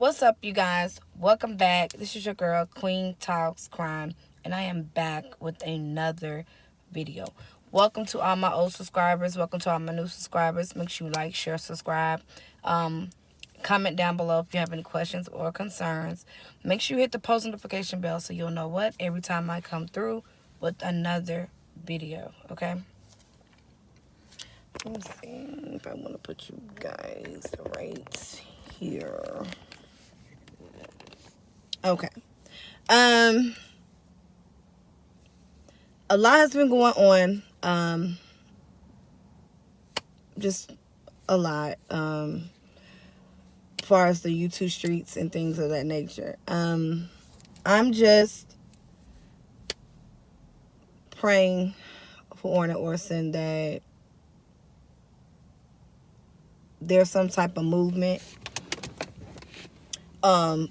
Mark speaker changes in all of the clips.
Speaker 1: What's up, you guys? Welcome back. This is your girl, Queen Talks Crime, and I am back with another video. Welcome to all my old subscribers. Welcome to all my new subscribers. Make sure you like, share, subscribe. Comment down below if you have any questions or concerns. Make sure you hit the post notification bell so you'll know what every time I come through with another video. Okay. Let me see if I want to put you guys right here. Okay. A lot has been going on. Just a lot. As far as the YouTube streets and things of that nature. I'm just praying for Orna Orson that there's some type of movement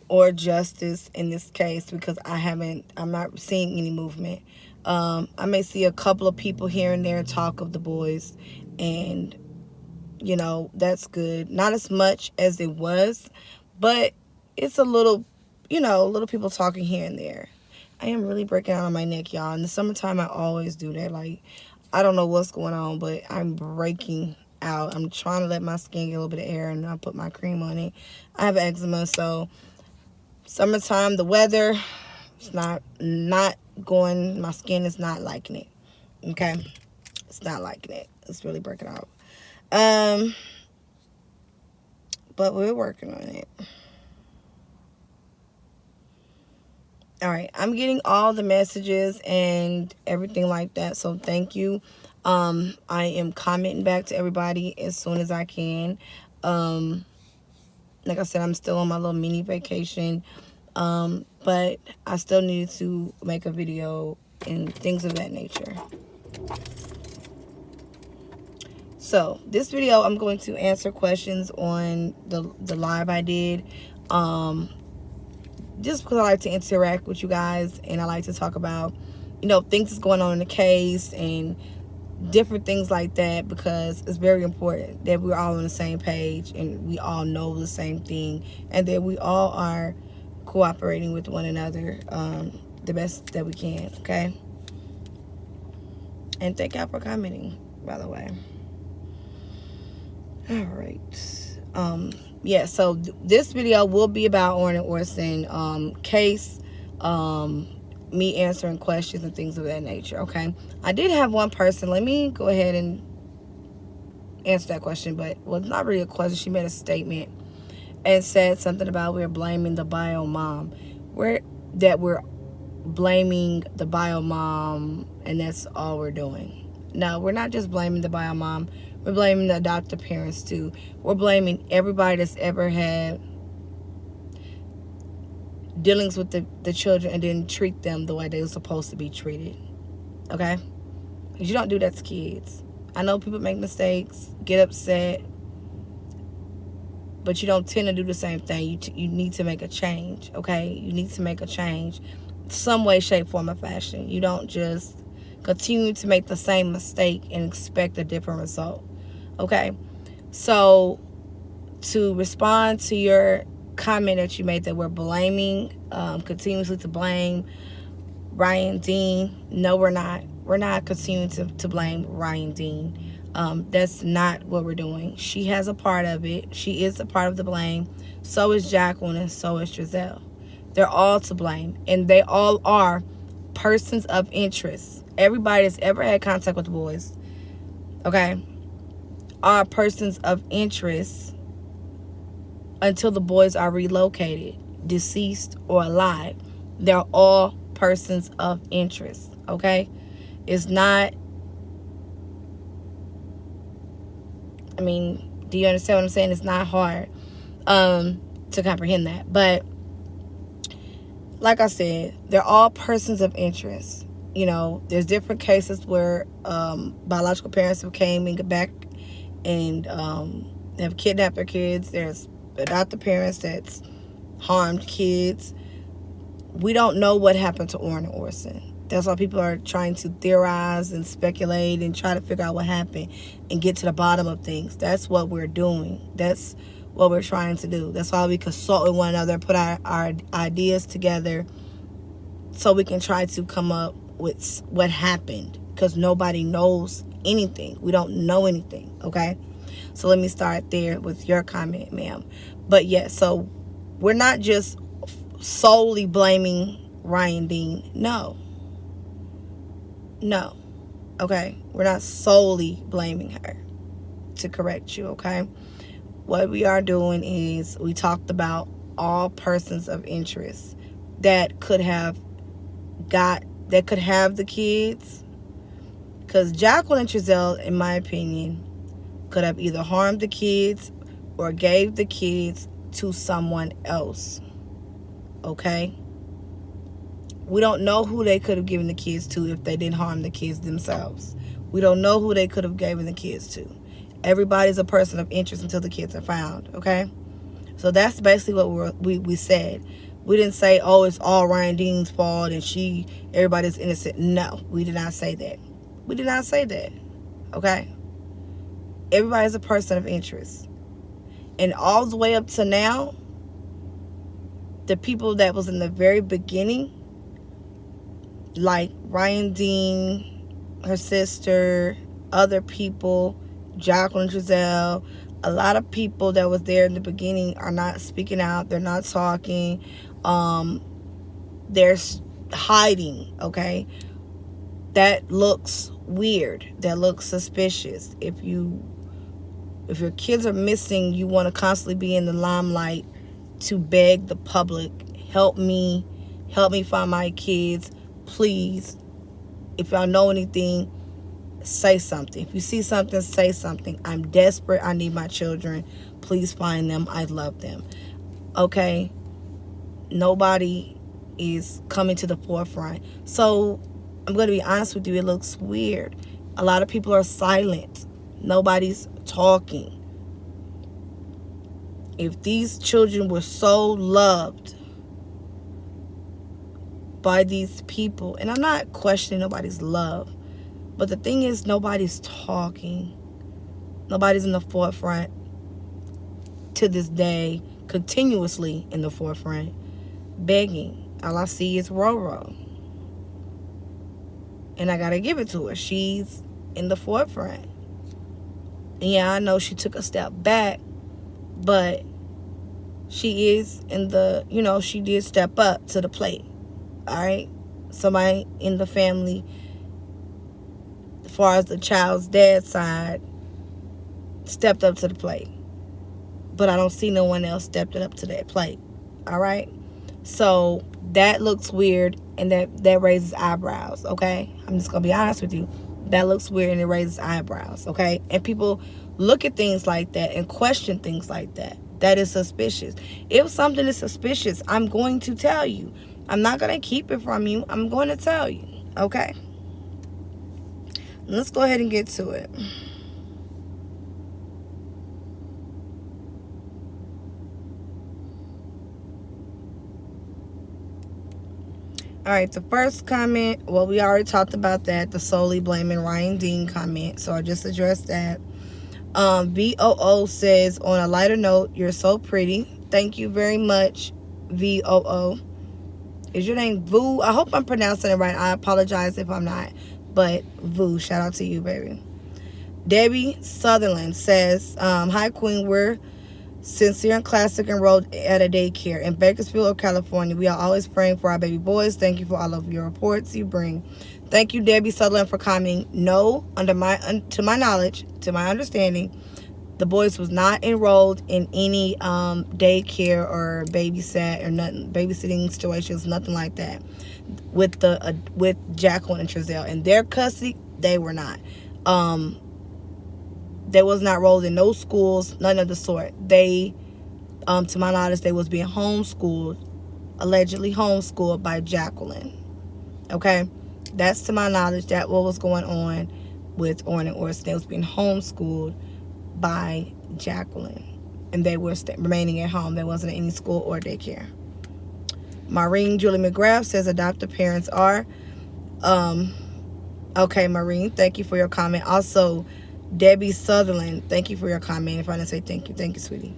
Speaker 1: or justice in this case, because I'm not seeing any movement. I may see a couple of people here and there talk of the boys, and that's good. Not as much as it was, but it's a little people talking here and there. I am really breaking out on my neck, y'all. In the summertime, I always do that. Like, I don't know what's going on, but I'm breaking out. I'm trying to let my skin get a little bit of air, and I'll put my cream on it. I have eczema, so summertime, the weather, it's not going. My skin is not liking it. Okay, it's not liking it. It's really breaking out. But we're working on it. All right, I'm getting all the messages and everything like that, so thank you. I am commenting back to everybody as soon as I can. Like I said, I'm still on my little mini vacation, but I still need to make a video and things of that nature. So this video, I'm going to answer questions on the live I did, just because I like to interact with you guys, and I like to talk about things that's going on in the case and different things like that, because it's very important that we're all on the same page and we all know the same thing, and that we all are cooperating with one another the best that we can. Okay, and thank y'all for commenting, by the way. All right. Yeah, so this video will be about Orna Orson case, me answering questions and things of that nature. Okay, I did have one person. Let me go ahead and answer that question, but it's not really a question. She made a statement and said something about we're blaming the bio mom. We're blaming the bio mom, and that's all we're doing. No, we're not just blaming the bio mom. We're blaming the adoptive parents too. We're blaming everybody that's ever had dealings with the children and didn't treat them the way they were supposed to be treated. Okay? Because you don't do that to kids. I know people make mistakes, get upset, but you don't tend to do the same thing. You need to make a change. Okay? You need to make a change, some way, shape, form, or fashion. You don't just continue to make the same mistake and expect a different result. Okay? So to respond to your comment that you made that we're blaming, continuously to blame Ryan Dean, no, we're not. We're not continuing to blame Ryan Dean. That's not what we're doing. She has a part of it. She is a part of the blame. So is Jacqueline, and so is Giselle. They're all to blame, and they all are persons of interest. Everybody that's ever had contact with the boys, okay, are persons of interest until the boys are relocated, deceased, or alive. They're all persons of interest, okay? It's not, do you understand what I'm saying? It's not hard to comprehend that. But like I said, they're all persons of interest. There's different cases where biological parents have came and get back and have kidnapped their kids. There's adoptive parents that's harmed kids. We don't know what happened to Orna Orson. That's why people are trying to theorize and speculate and try to figure out what happened and get to the bottom of things. That's what we're doing. That's what we're trying to do. That's why we consult with one another, put our ideas together so we can try to come up with what happened, because nobody knows anything. We don't know anything, okay? So let me start there with your comment, ma'am. But yeah, so we're not just solely blaming Ryan Dean. No. Okay? We're not solely blaming her, to correct you, okay? What we are doing is we talked about all persons of interest that could have the kids. Because Jacqueline and Trezell, in my opinion, could have either harmed the kids or gave the kids to someone else. Okay? We don't know who they could have given the kids to if they didn't harm the kids themselves. We don't know who they could have given the kids to. Everybody's a person of interest until the kids are found, okay? So that's basically what we said. We didn't say, oh, it's all Ryan Dean's fault and everybody's innocent. No, we did not say that. We did not say that, okay? Everybody's a person of interest. And all the way up to now, the people that was in the very beginning, like Ryan Dean, her sister, other people, Jacqueline Trezell, a lot of people that was there in the beginning are not speaking out. They're not talking. They're hiding, okay? That looks weird. That looks suspicious. If your kids are missing, you want to constantly be in the limelight to beg the public, help me find my kids, please. If y'all know anything, say something. If you see something, say something. I'm desperate. I need my children. Please find them. I love them. Okay? Nobody is coming to the forefront. So I'm going to be honest with you. It looks weird. A lot of people are silent. Nobody's talking. If these children were so loved by these people, and I'm not questioning nobody's love, but the thing is, nobody's talking. Nobody's in the forefront to this day, continuously in the forefront, begging. All I see is Roro. And I got to give it to her. She's in the forefront. And yeah, I know she took a step back, but she is she did step up to the plate. All right? Somebody in the family, as far as the child's dad's side, stepped up to the plate. But I don't see no one else stepped up to that plate. All right? So that looks weird, and that raises eyebrows, okay? I'm just going to be honest with you. That looks weird, and it raises eyebrows, okay? And people look at things like that and question things like that. That is suspicious. If something is suspicious, I'm going to tell you. I'm not going to keep it from you. I'm going to tell you, okay? Let's go ahead and get to it. All right, the first comment, well, we already talked about that, the solely blaming Ryan Dean comment, so I just addressed that. VOO says, on a lighter note, you're so pretty. Thank you very much, VOO. Is your name Vu? I hope I'm pronouncing it right. I apologize if I'm not, but Vu, shout out to you, baby. Debbie Sutherland says, hi, Queen, we're Sincere and Classic enrolled at a daycare in Bakersfield, California. We are always praying for our baby boys. Thank you for all of your reports you bring. Thank you, Debbie Sutherland, for commenting. No, to my knowledge, to my understanding, the boys was not enrolled in any daycare or babysat or nothing, babysitting situations, nothing like that. With Jacqueline and Trezell in their custody, they were not. They was not enrolled in no schools, none of the sort. They, to my knowledge, they was being homeschooled, allegedly homeschooled by Jacqueline. Okay, that's to my knowledge. That what was going on with Orrin and Orson. They was being homeschooled by Jacqueline, and they were remaining at home. There wasn't any school or daycare. Maureen Julie McGrath says adoptive parents are. Okay, Maureen, thank you for your comment. Also, Debbie Sutherland, thank you for your comment. If I didn't say thank you, sweetie.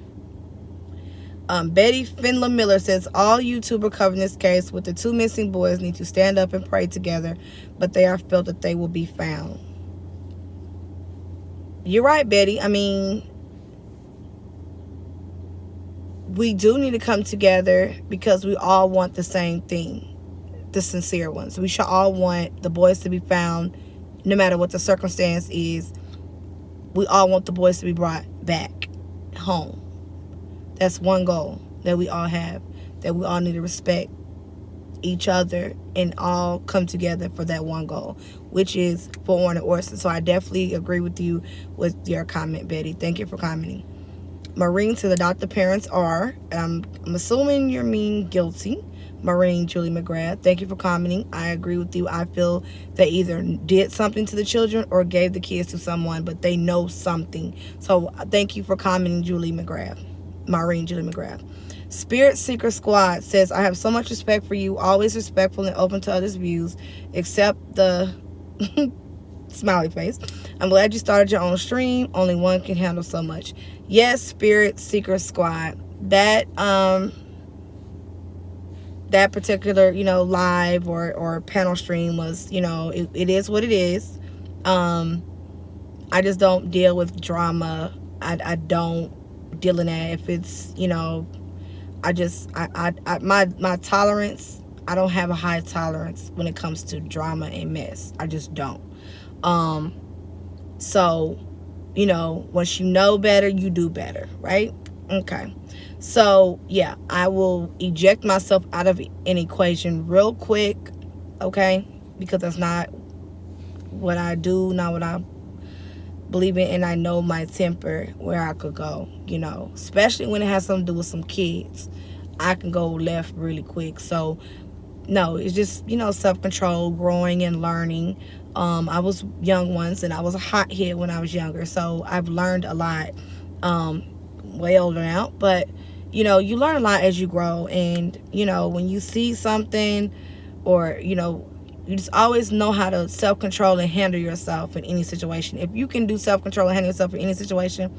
Speaker 1: Betty Finla Miller says all YouTuber covering this case with the 2 missing boys need to stand up and pray together, but they are felt that they will be found. You're right, Betty. I mean, we do need to come together because we all want the same thing, the sincere ones. We should all want the boys to be found, no matter what the circumstance is. We all want the boys to be brought back home. That's one goal that we all have, that we all need to respect each other and all come together for that one goal, which is for Orrin and Orson. So I definitely agree with you with your comment, Betty. Thank you for commenting. Maureen to the adopted parents are, I'm assuming you mean guilty. Maureen Julie McGrath, thank you for commenting. I agree with you. I feel they either did something to the children or gave the kids to someone, but they know something. So thank you for commenting, Julie McGrath. Maureen Julie McGrath. Spirit Seeker Squad says, I have so much respect for you, always respectful and open to others' views, except the smiley face. I'm glad you started your own stream. Only one can handle so much. Yes, Spirit Seeker Squad. That particular, live or panel stream was, it is what it is. I just don't deal with drama. I don't deal in that. If it's, my tolerance, I don't have a high tolerance when it comes to drama and mess. I just don't. So, once you know better, you do better, right? Okay. So, yeah, I will eject myself out of an equation real quick, okay? Because that's not what I do, not what I believe in, and I know my temper, where I could go, especially when it has something to do with some kids. I can go left really quick. So, no, it's just, self-control, growing and learning. I was young once, and I was a hothead when I was younger, so I've learned a lot. Way older now, but you learn a lot as you grow, and when you see something, or you just always know how to self-control and handle yourself in any situation. If you can do self-control and handle yourself in any situation,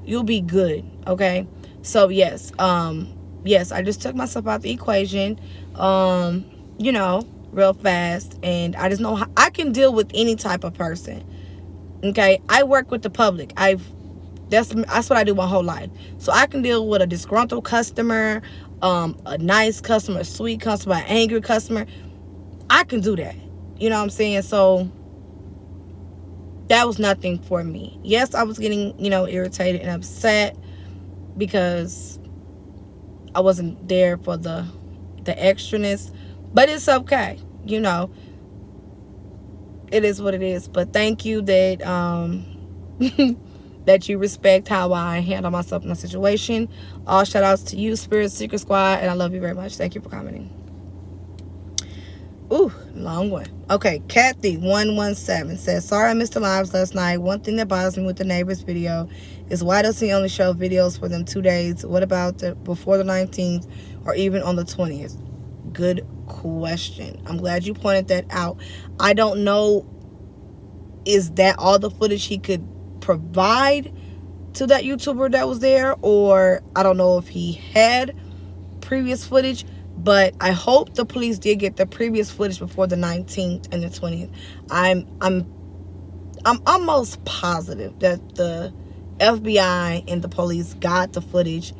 Speaker 1: you'll be good. Okay, so yes, I just took myself out the equation, real fast, and I just know I can deal with any type of person. Okay, I work with the public. That's what I do my whole life. So I can deal with a disgruntled customer, a nice customer, a sweet customer, an angry customer. I can do that. You know what I'm saying? So that was nothing for me. Yes, I was getting, irritated and upset because I wasn't there for the extraness. But it's okay. It is what it is. But thank you that that you respect how I handle myself in a situation. All shout outs to you, Spirit Secret Squad, and I love you very much. Thank you for commenting. Ooh, long one. Okay, Kathy117 says, sorry I missed the lives last night. One thing that bothers me with the neighbors video is why does he only show videos for them 2 days? What about before the 19th or even on the 20th? Good question. I'm glad you pointed that out. I don't know, is that all the footage he could provide to that YouTuber that was there, or I don't know if he had previous footage, but I hope the police did get the previous footage before the 19th and the 20th. I'm almost positive that the FBI and the police got the footage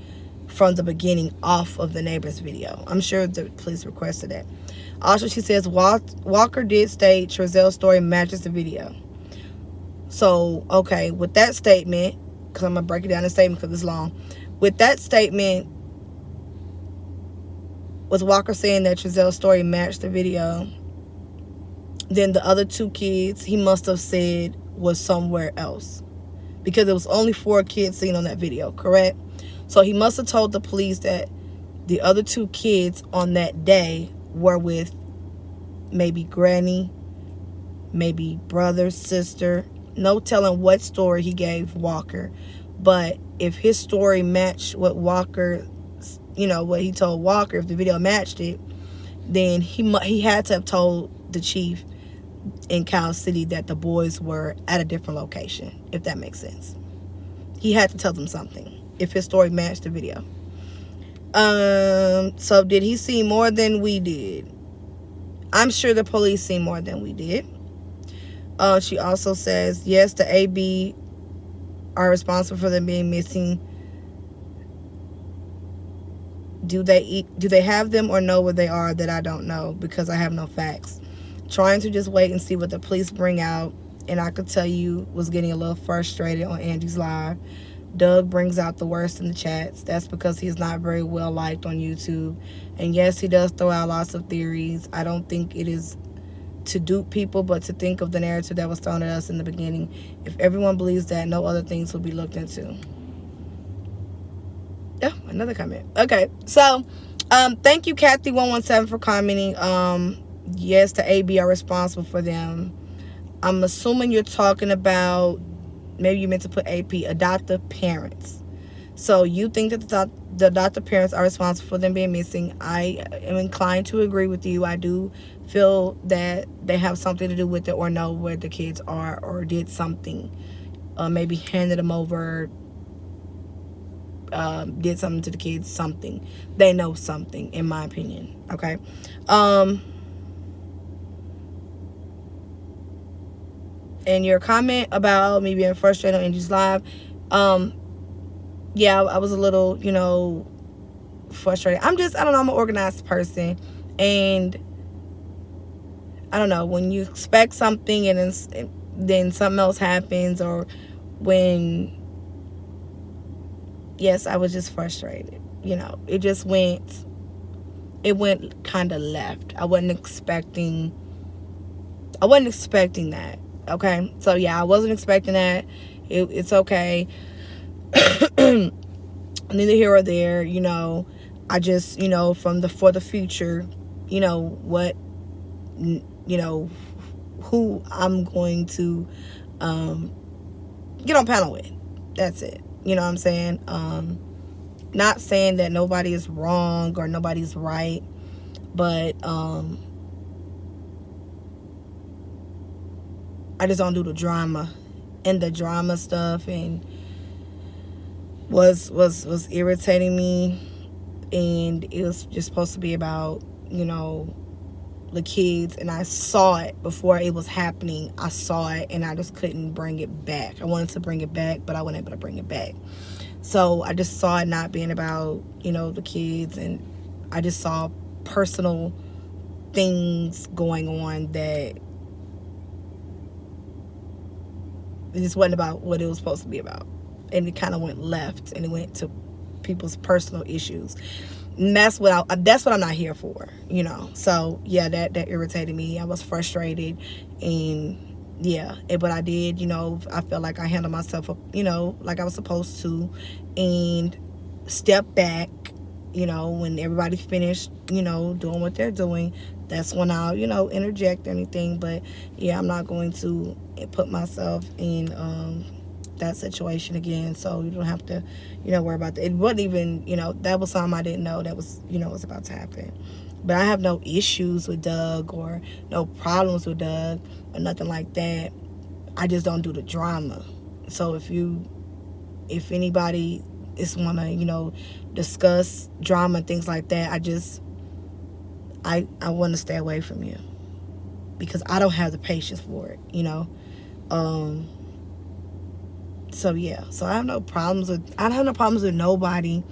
Speaker 1: from the beginning off of the neighbor's video. I'm sure the police requested that. Also, she says Walker did state Trezel's story matches the video. So, okay, with that statement, because I'm going to break it down in statement because it's long. With that statement, was Walker saying that Trezel's story matched the video, then the other 2 kids he must have said was somewhere else. Because there was only 4 kids seen on that video, correct? So he must have told the police that the other 2 kids on that day were with maybe granny, maybe brother, sister. No telling what story he gave Walker. But if his story matched what Walker, what he told Walker, if the video matched it, then he had to have told the chief in Cal City that the boys were at a different location, if that makes sense. He had to tell them something if his story matched the video. So did he see more than we did? I'm sure the police see more than we did. She also says, yes, the AB are responsible for them being missing. Do they have them or know where they are? That I don't know because I have no facts. Trying to just wait and see what the police bring out. And I could tell you was getting a little frustrated on Angie's live. Doug brings out the worst in the chats. That's because he's not very well liked on YouTube. And yes, he does throw out lots of theories. I don't think it is to dupe people, but to think of the narrative that was thrown at us in the beginning. If everyone believes that, no other things will be looked into. Oh, another comment. Okay, so thank you, Kathy117, for commenting. Yes, the AB are responsible for them. I'm assuming you're talking about, maybe you meant to put AP, adoptive parents. So you think that the adoptive parents are responsible for them being missing. I am inclined to agree with you. I do feel that they have something to do with it, or know where the kids are, or did something. Maybe handed them over, did something to the kids, something. They know something, in my opinion. Okay. And your comment about me being frustrated on Angie's live, yeah, I was a little, frustrated. I don't know, I'm an organized person, and I don't know, when you expect something and then something else happens, or when, yes, I was just frustrated. It went kind of left. I wasn't expecting that. Okay, so yeah, I wasn't expecting that. It's okay. Neither here or there. I just, for the future, what, who I'm going to get on panel with. That's it. You know what I'm saying? Not saying that nobody is wrong or nobody's right, but I just don't do the drama, and the drama stuff, and was irritating me. And it was just supposed to be about, the kids, and I saw it before it was happening. I saw it, and I just couldn't bring it back. I wanted to bring it back, but I wasn't able to bring it back. So I just saw it not being about, the kids, and I just saw personal things going on that it just wasn't about what it was supposed to be about. And it kind of went left, and it went to people's personal issues. And that's what I'm not here for, So yeah, that irritated me. I was frustrated, and yeah, but I did, I felt like I handled myself, like I was supposed to, and step back, when everybody finished, doing what they're doing. That's when I'll, interject anything. But yeah, I'm not going to put myself in that situation again, so you don't have to, worry about that. It wasn't even, that was something I didn't know that was, was about to happen. But I have no issues with Doug, or no problems with Doug, or nothing like that. I just don't do the drama. So if anybody is want to, discuss drama and things like that, I want to stay away from you, because I don't have the patience for it, So yeah, so I have no problems with nobody.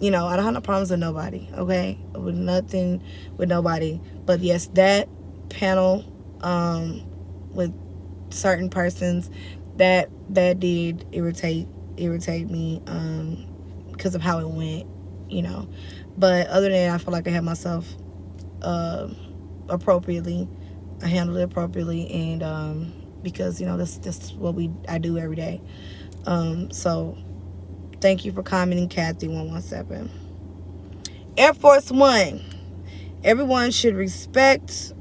Speaker 1: I don't have no problems with nobody, okay? With nothing, with nobody. But yes, that panel, with certain persons, that did irritate me, because of how it went, But other than that, I feel like I had myself appropriately. I handled it appropriately, and because that's what I do every day. So thank you for commenting, Kathy117. Air Force One. Everyone should respect.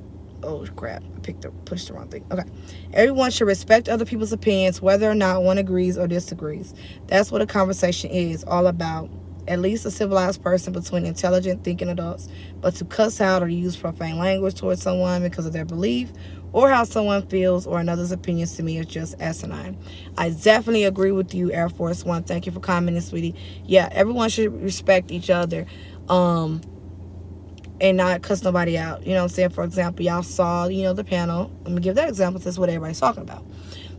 Speaker 1: Oh crap! I pushed the wrong thing. Okay. Everyone should respect other people's opinions, whether or not one agrees or disagrees. That's what a conversation is all about. At least a civilized person between intelligent, thinking adults. But to cuss out or use profane language towards someone because of their belief or how someone feels or another's opinions to me is just asinine. I definitely agree with you, Air Force One. Thank you for commenting, sweetie. Yeah, everyone should respect each other. Um, and not cuss nobody out. You know what I'm saying? For example, y'all saw, the panel. Let me give that example. That's what everybody's talking about.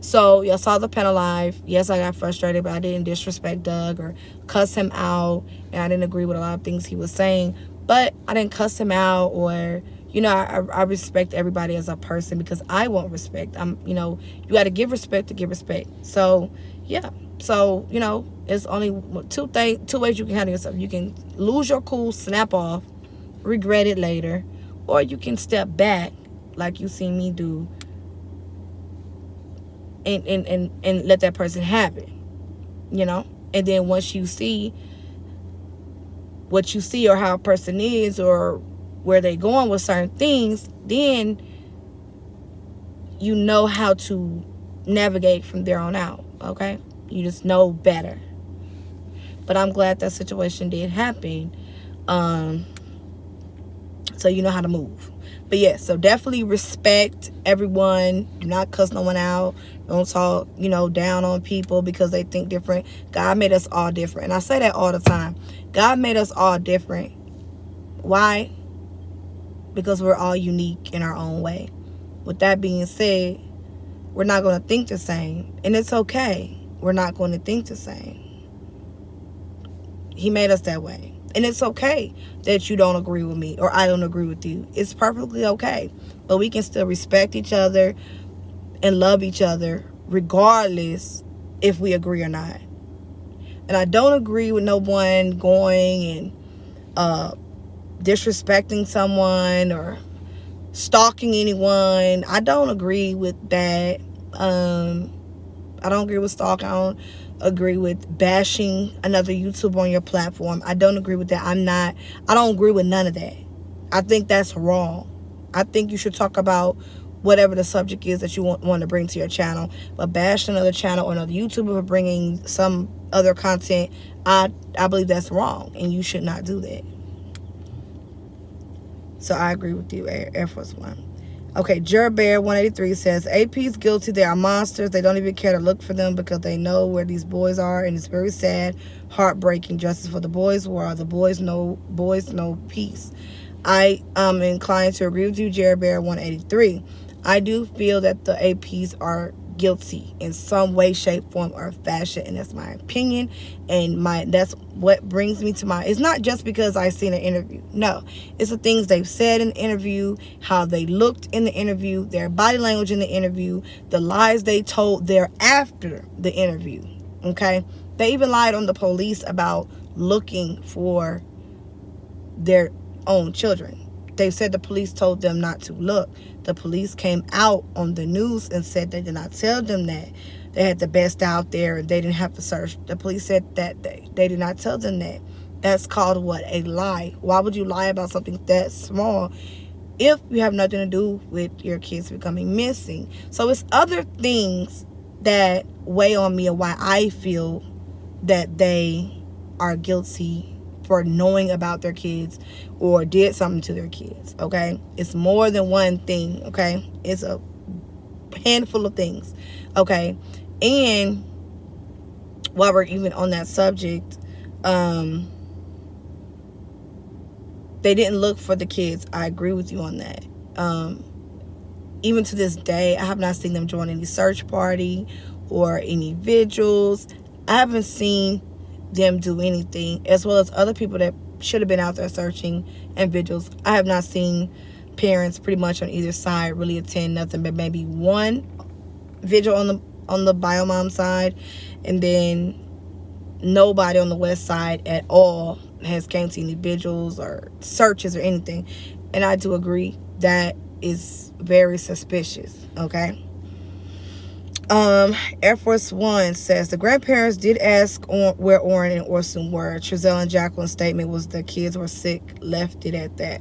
Speaker 1: So y'all saw the panel live. Yes, I got frustrated, but I didn't disrespect Doug or cuss him out, and I didn't agree with a lot of things he was saying. But I didn't cuss him out, or I respect everybody as a person because I want respect. You got to give respect to give respect. So yeah. So it's only two ways you can handle yourself. You can lose your cool, snap off, regret it later, or you can step back like you seen me do, and let that person have it, and then once you see what you see or how a person is or where they going with certain things, then you know how to navigate from there on out. Okay, you just know better. But I'm glad that situation did happen, so you know how to move. But yeah, so definitely respect everyone. Do not cuss no one out. Don't talk, down on people because they think different. God made us all different. And I say that all the time. God made us all different. Why? Because we're all unique in our own way. With that being said, we're not going to think the same. And it's okay. We're not going to think the same. He made us that way. And it's okay that you don't agree with me or I don't agree with you. It's perfectly okay. But we can still respect each other and love each other regardless if we agree or not. And I don't agree with no one going and disrespecting someone or stalking anyone. I don't agree with that. I don't agree with stalking. I don't agree with bashing another YouTuber on your platform. I don't agree with that. I don't agree with none of that. I think that's wrong. I think you should talk about whatever the subject is that you want to bring to your channel. But bash another channel or another YouTuber for bringing some other content, I believe that's wrong. And you should not do that. So I agree with you, Air Force One. Okay, Jerbear 183 says, AP's guilty. They are monsters. They don't even care to look for them because they know where these boys are, and it's very sad, heartbreaking. Justice for the boys. Where are the boys? No boys, no peace. I am inclined to agree with you, Jerbear 183. I do feel that the APs are guilty in some way, shape, form, or fashion, and that's my opinion. And that's what brings me to it's not just because I seen an interview. No, it's the things they've said in the interview, how they looked in the interview, their body language in the interview, the lies they told thereafter the interview. Okay, they even lied on the police about looking for their own children. They said the police told them not to look. The police came out on the news and said they did not tell them that. They had the best out there and they didn't have to search. The police said that they did not tell them that. That's called what? A lie. Why would you lie about something that small if you have nothing to do with your kids becoming missing? So it's other things that weigh on me and why I feel that they are guilty for knowing about their kids or did something to their kids. Okay, it's more than one thing. Okay, it's a handful of things. Okay, and while we're even on that subject, they didn't look for the kids. I agree with you on that. Even to this day, I have not seen them join any search party or any vigils. I haven't seen them do anything, as well as other people that should have been out there searching and vigils. I have not seen parents pretty much on either side really attend nothing but maybe one vigil on the bio mom side, and then nobody on the west side at all has came to any vigils or searches or anything. And I do agree that is very suspicious. Okay. Air Force One says the grandparents did ask where Orrin and Orson were. Trezell and Jacqueline's statement was the kids were sick, left it at that.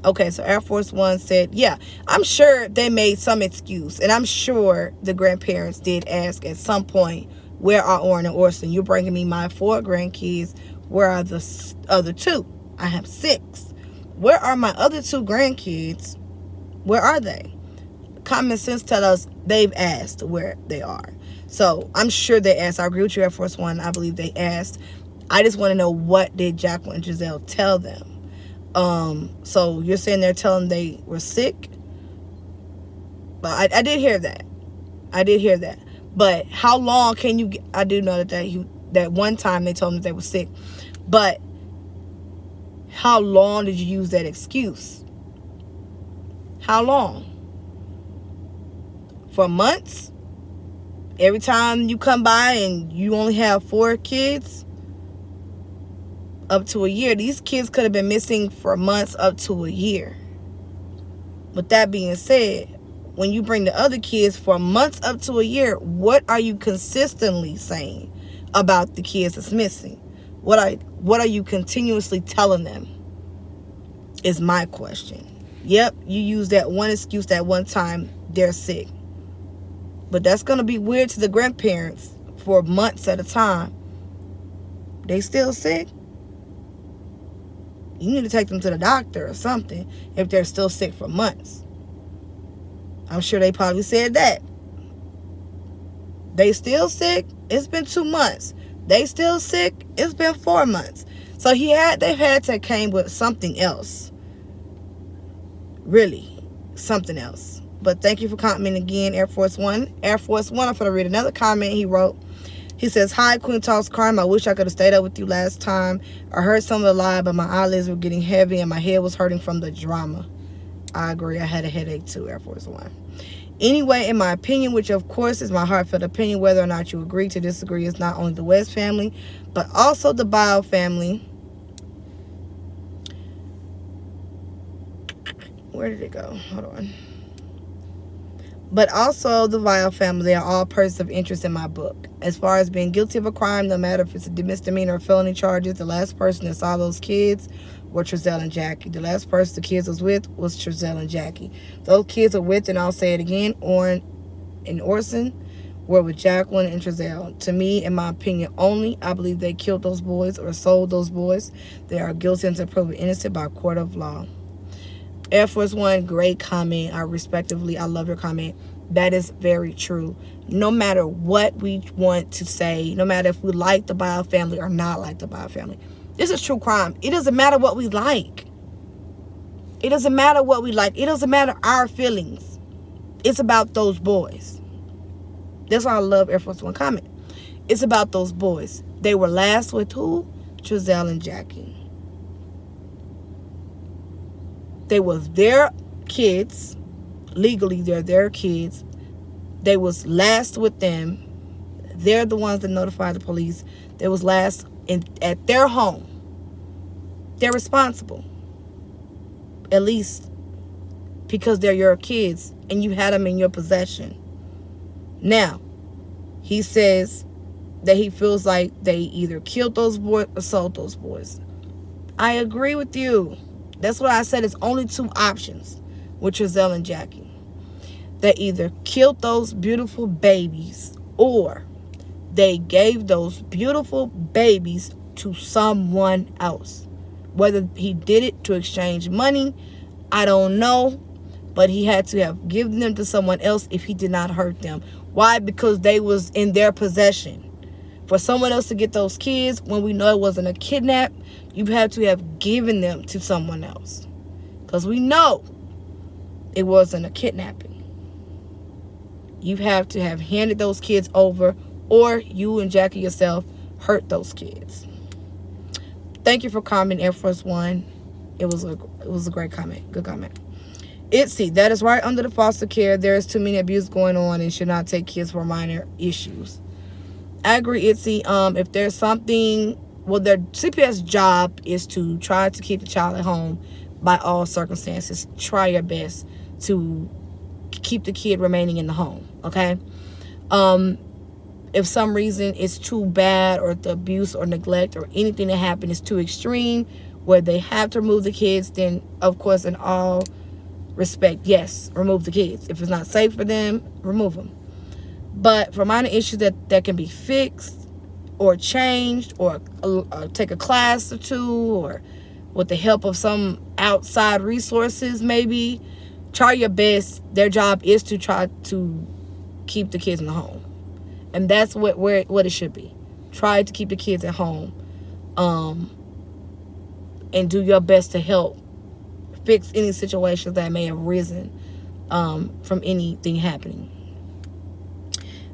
Speaker 1: Okay, so Air Force One said, yeah, I'm sure they made some excuse, and I'm sure the grandparents did ask at some point, where are Orrin and Orson? You're bringing me my 4 grandkids. Where are the other 2? I have 6. Where are my other 2 grandkids? Where are they? common sense tell us they've asked where they are. So I'm sure they asked. I agree with you, Air Force One. I believe they asked. I just want to know, what did Jacqueline and Giselle tell them? So you're saying they're telling they were sick? But I did hear that. I did hear that. But how long can you... I do know that one time they told them that they were sick. But how long did you use that excuse? How long? For months? Every time you come by and you only have 4 kids? Up to a year. These kids could have been missing for months up to a year. With that being said, when you bring the other kids for months up to a year, what are you consistently saying about the kids that's missing? What are you continuously telling them is my question. Yep, you use that one excuse that one time they're sick. But that's going to be weird to the grandparents for months at a time. They still sick? You need to take them to the doctor or something if they're still sick for months. I'm sure they probably said that. They still sick? It's been 2 months. They still sick? It's been 4 months. So they've had to came with something else. Really, something else. But thank you for commenting again, Air Force One. Air Force One, I'm going to read another comment he wrote. He says, "Hi, Queen Talks Crime. I wish I could have stayed up with you last time. I heard some of the lie, but my eyelids were getting heavy and my head was hurting from the drama." I agree. I had a headache too, Air Force One. "Anyway, in my opinion, which of course is my heartfelt opinion, whether or not you agree to disagree, is not only the West family, but also the Bio family." Where did it go? Hold on. "But also the Vile family, they are all persons of interest in my book. As far as being guilty of a crime, no matter if it's a misdemeanor or felony charges, the last person that saw those kids were Trezell and Jackie. The last person the kids was with was Trezell and Jackie. Those kids are with, and I'll say it again, Orrin and Orson were with Jacqueline and Trezell. To me, in my opinion only, I believe they killed those boys or sold those boys. They are guilty until proven innocent by court of law." Air Force One, great comment. I love your comment. That is very true. No matter what we want to say, no matter if we like the Bio family or not like the Bio family, this is true crime. It doesn't matter what we like. It doesn't matter what we like. It doesn't matter our feelings. It's about those boys. That's why I love Air Force One comment. It's about those boys. They were last with who? Trezell and Jackie. They was their kids. Legally, they're their kids. They was last with them. They're the ones that notified the police. They was last at their home. They're responsible. At least because they're your kids and you had them in your possession. Now, he says that he feels like they either killed those boys or sold those boys. I agree with you. That's what I said. It's only 2 options with Trezell and Jackie. They either killed those beautiful babies or they gave those beautiful babies to someone else. Whether he did it to exchange money, I don't know. But he had to have given them to someone else if he did not hurt them. Why? Because they was in their possession. For someone else to get those kids, when we know it wasn't a kidnap, you had to have given them to someone else. Because we know it wasn't a kidnapping. You have to have handed those kids over, or you and Jackie yourself hurt those kids. Thank you for commenting, Air Force One. It was a great comment. Good comment. Itzy, that is right under the foster care. There is too many abuse going on and should not take kids for minor issues. I agree, Itzy. If there's something, well, their CPS job is to try to keep the child at home by all circumstances. Try your best to keep the kid remaining in the home, okay? If some reason it's too bad, or the abuse or neglect or anything that happened is too extreme where they have to remove the kids, then of course in all respect, yes, remove the kids. If it's not safe for them, remove them. But for minor issues that can be fixed or changed, or take a class or 2, or with the help of some outside resources, maybe try your best. Their job is to try to keep the kids in the home, and that's what it should be. Try to keep the kids at home, and do your best to help fix any situations that may have risen from anything happening.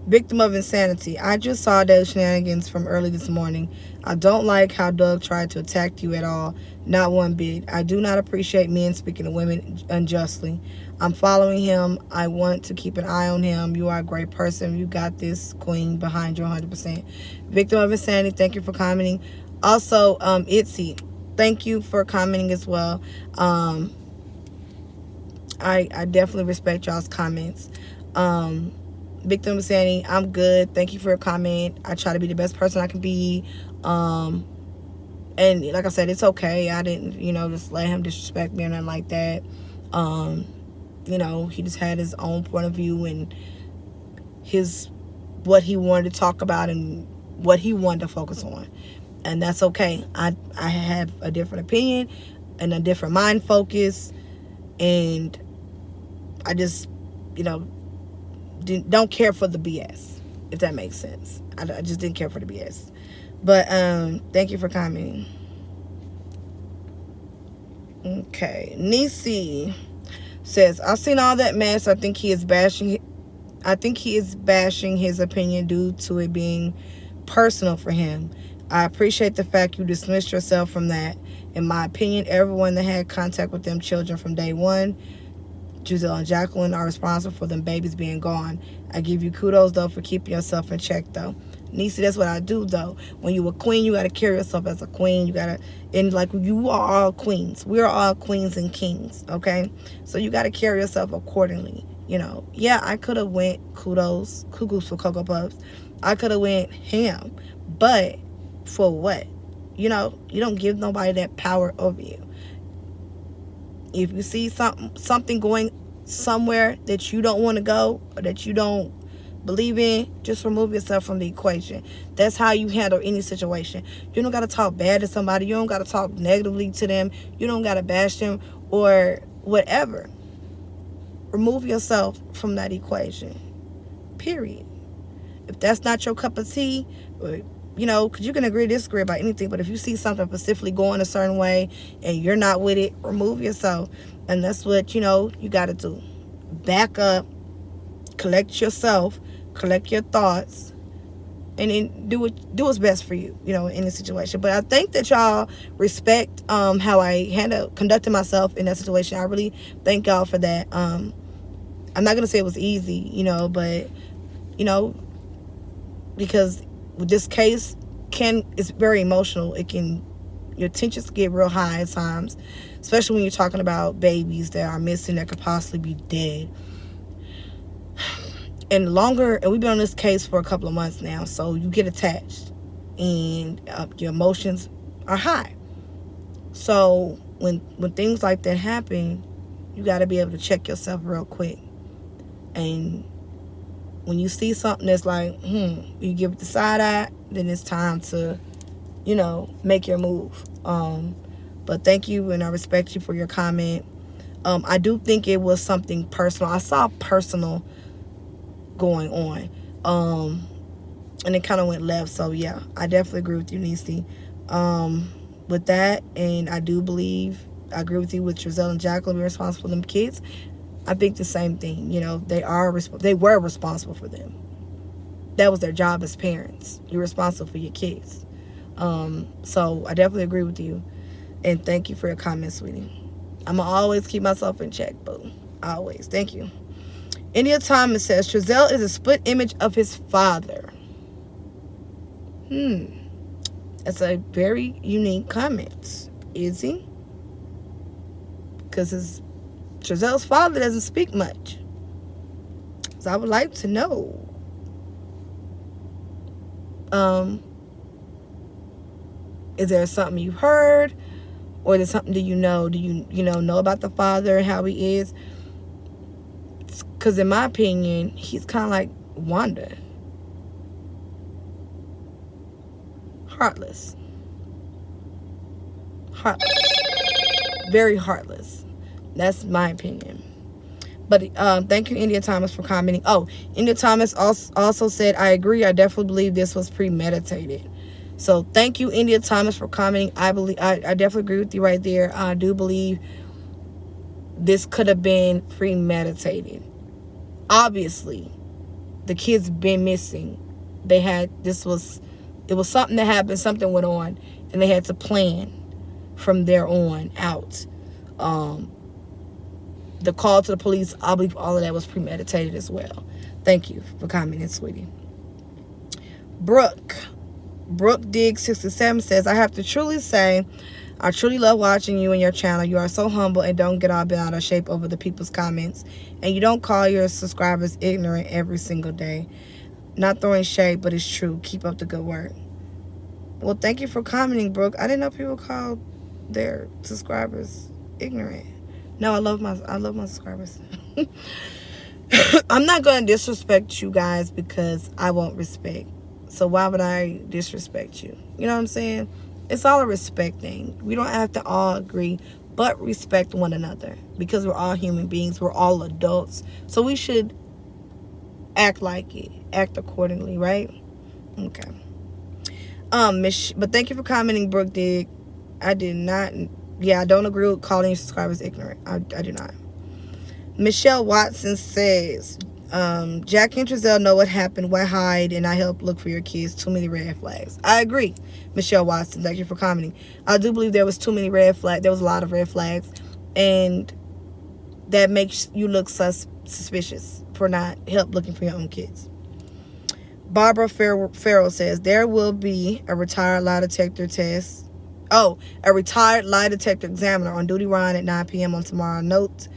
Speaker 1: Victim of insanity. I just saw those shenanigans from early this morning. I don't like how Doug tried to attack you at all. Not one bit. I do not appreciate men speaking to women unjustly. I'm following him. I want to keep an eye on him. You are a great person. You got this, queen, behind you 100%. Victim of insanity, thank you for commenting. Also, Itzy, thank you for commenting as well. I definitely respect y'all's comments. Victim of insanity, I'm good. Thank you for your comment. I try to be the best person I can be. And like I said, it's okay. I didn't, just let him disrespect me or nothing like that. He just had his own point of view and what he wanted to talk about and what he wanted to focus on. And that's okay. I have a different opinion and a different mind focus. And I just, don't care for the BS, if that makes sense. I just didn't care for the BS. But thank you for commenting. Okay, Nisi says, I've seen all that mess. I think he is bashing his opinion due to it being personal for him. I appreciate the fact you dismissed yourself from that. In my opinion, everyone that had contact with them children from day one, Giselle and Jacqueline, are responsible for them babies being gone. I give you kudos, though, for keeping yourself in check, though. Nisi, that's what I do, though. When you a queen, you got to carry yourself as a queen. And like, you are all queens. We are all queens and kings, okay? So you got to carry yourself accordingly, Yeah, I could have went cuckoos for Cocoa Puffs. I could have went ham. But for what? You don't give nobody that power over you. If you see something going somewhere that you don't want to go or that you don't believe in, just remove yourself from the equation. That's how you handle any situation. You don't got to talk bad to somebody. You don't got to talk negatively to them. You don't got to bash them or whatever. Remove yourself from that equation. Period. If that's not your cup of tea, because you can agree to disagree about anything, but if you see something specifically going a certain way and you're not with it, remove yourself. And that's what, you got to do. Back up, collect yourself, collect your thoughts, and then do what's best for you, in this situation. But I think that y'all respect how I conducted myself in that situation. I really thank y'all for that. I'm not going to say it was easy, but, because with this case, it's very emotional. Your tensions get real high at times, especially when you're talking about babies that are missing that could possibly be dead. And we've been on this case for a couple of months now, so you get attached and your emotions are high. So when things like that happen, you got to be able to check yourself real quick. And when you see something that's like, you give it the side eye, then it's time to, make your move. But thank you, and I respect you for your comment. I do think it was something personal. I saw personal going on. And it kind of went left. So, yeah, I definitely agree with you, Nisi. With that, and I agree with you with Giselle and Jacqueline being responsible for them kids. I think the same thing. They were responsible for them. That was their job as parents. You're responsible for your kids. So I definitely agree with you. And thank you for your comments, sweetie. I'm going to always keep myself in check, boo. Always. Thank you. India Thomas says, Giselle is a split image of his father. That's a very unique comment. Is he? Because Giselle's father doesn't speak much. So I would like to know. Is there something you heard? Or is there something do you know? Do you know about the father and how he is? Because in my opinion, he's kind of like Wanda. Heartless. Very heartless. That's my opinion. But thank you, India Thomas, for commenting. Oh, India Thomas also said, I agree. I definitely believe this was premeditated. So thank you, India Thomas, for commenting. I definitely agree with you right there. I do believe this could have been premeditated. Obviously, the kids been missing. It was something that happened, something went on, and they had to plan from there on out. The call to the police, I believe all of that was premeditated as well. Thank you for commenting, sweetie. Brooke Dig 67 says, I have to truly say, I truly love watching you and your channel. You are so humble and don't get all bent out of shape over the people's comments. And you don't call your subscribers ignorant every single day. Not throwing shade, but it's true. Keep up the good work. Well, thank you for commenting, Brooke. I didn't know people called their subscribers ignorant. No, I love my subscribers. I'm not going to disrespect you guys because I won't respect. So why would I disrespect you? You know what I'm saying? It's all a respect thing. We don't have to all agree, but respect one another because we're all human beings. We're all adults. So we should act like it, act accordingly, right? Okay. But thank you for commenting, Brooke Dig. I did not. Yeah, I don't agree with calling your subscribers ignorant. I do not. Michelle Watson says, Jack and Trezell know what happened. Why hide and I help look for your kids? Too many red flags. I agree, Michelle Watson. Thank you for commenting. I do believe there was too many red flags. There was a lot of red flags. And that makes you look suspicious for not help looking for your own kids. Barbara Farrell says, there will be a retired lie detector test. Oh, a retired lie detector examiner on duty Ryan at 9 p.m. on tomorrow. Note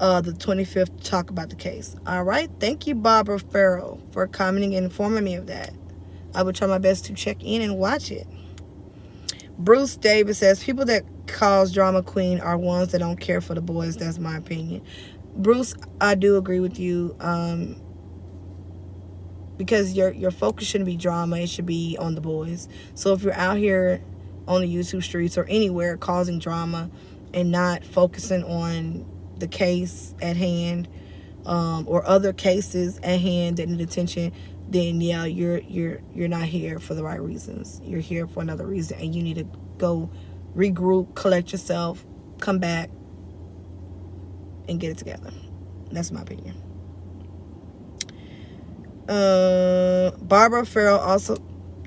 Speaker 1: the 25th to talk about the case. All right. Thank you, Barbara Farrell, for commenting and informing me of that. I will try my best to check in and watch it. Bruce Davis says, people that cause drama queen are ones that don't care for the boys. That's my opinion. Bruce, I do agree with you. Because your focus shouldn't be drama. It should be on the boys. So if you're out here on the YouTube streets or anywhere causing drama and not focusing on the case at hand, or other cases at hand that need attention, then yeah, you're not here for the right reasons. You're here for another reason, and you need to go regroup, collect yourself, come back, and get it together. That's my opinion. Barbara Farrell also,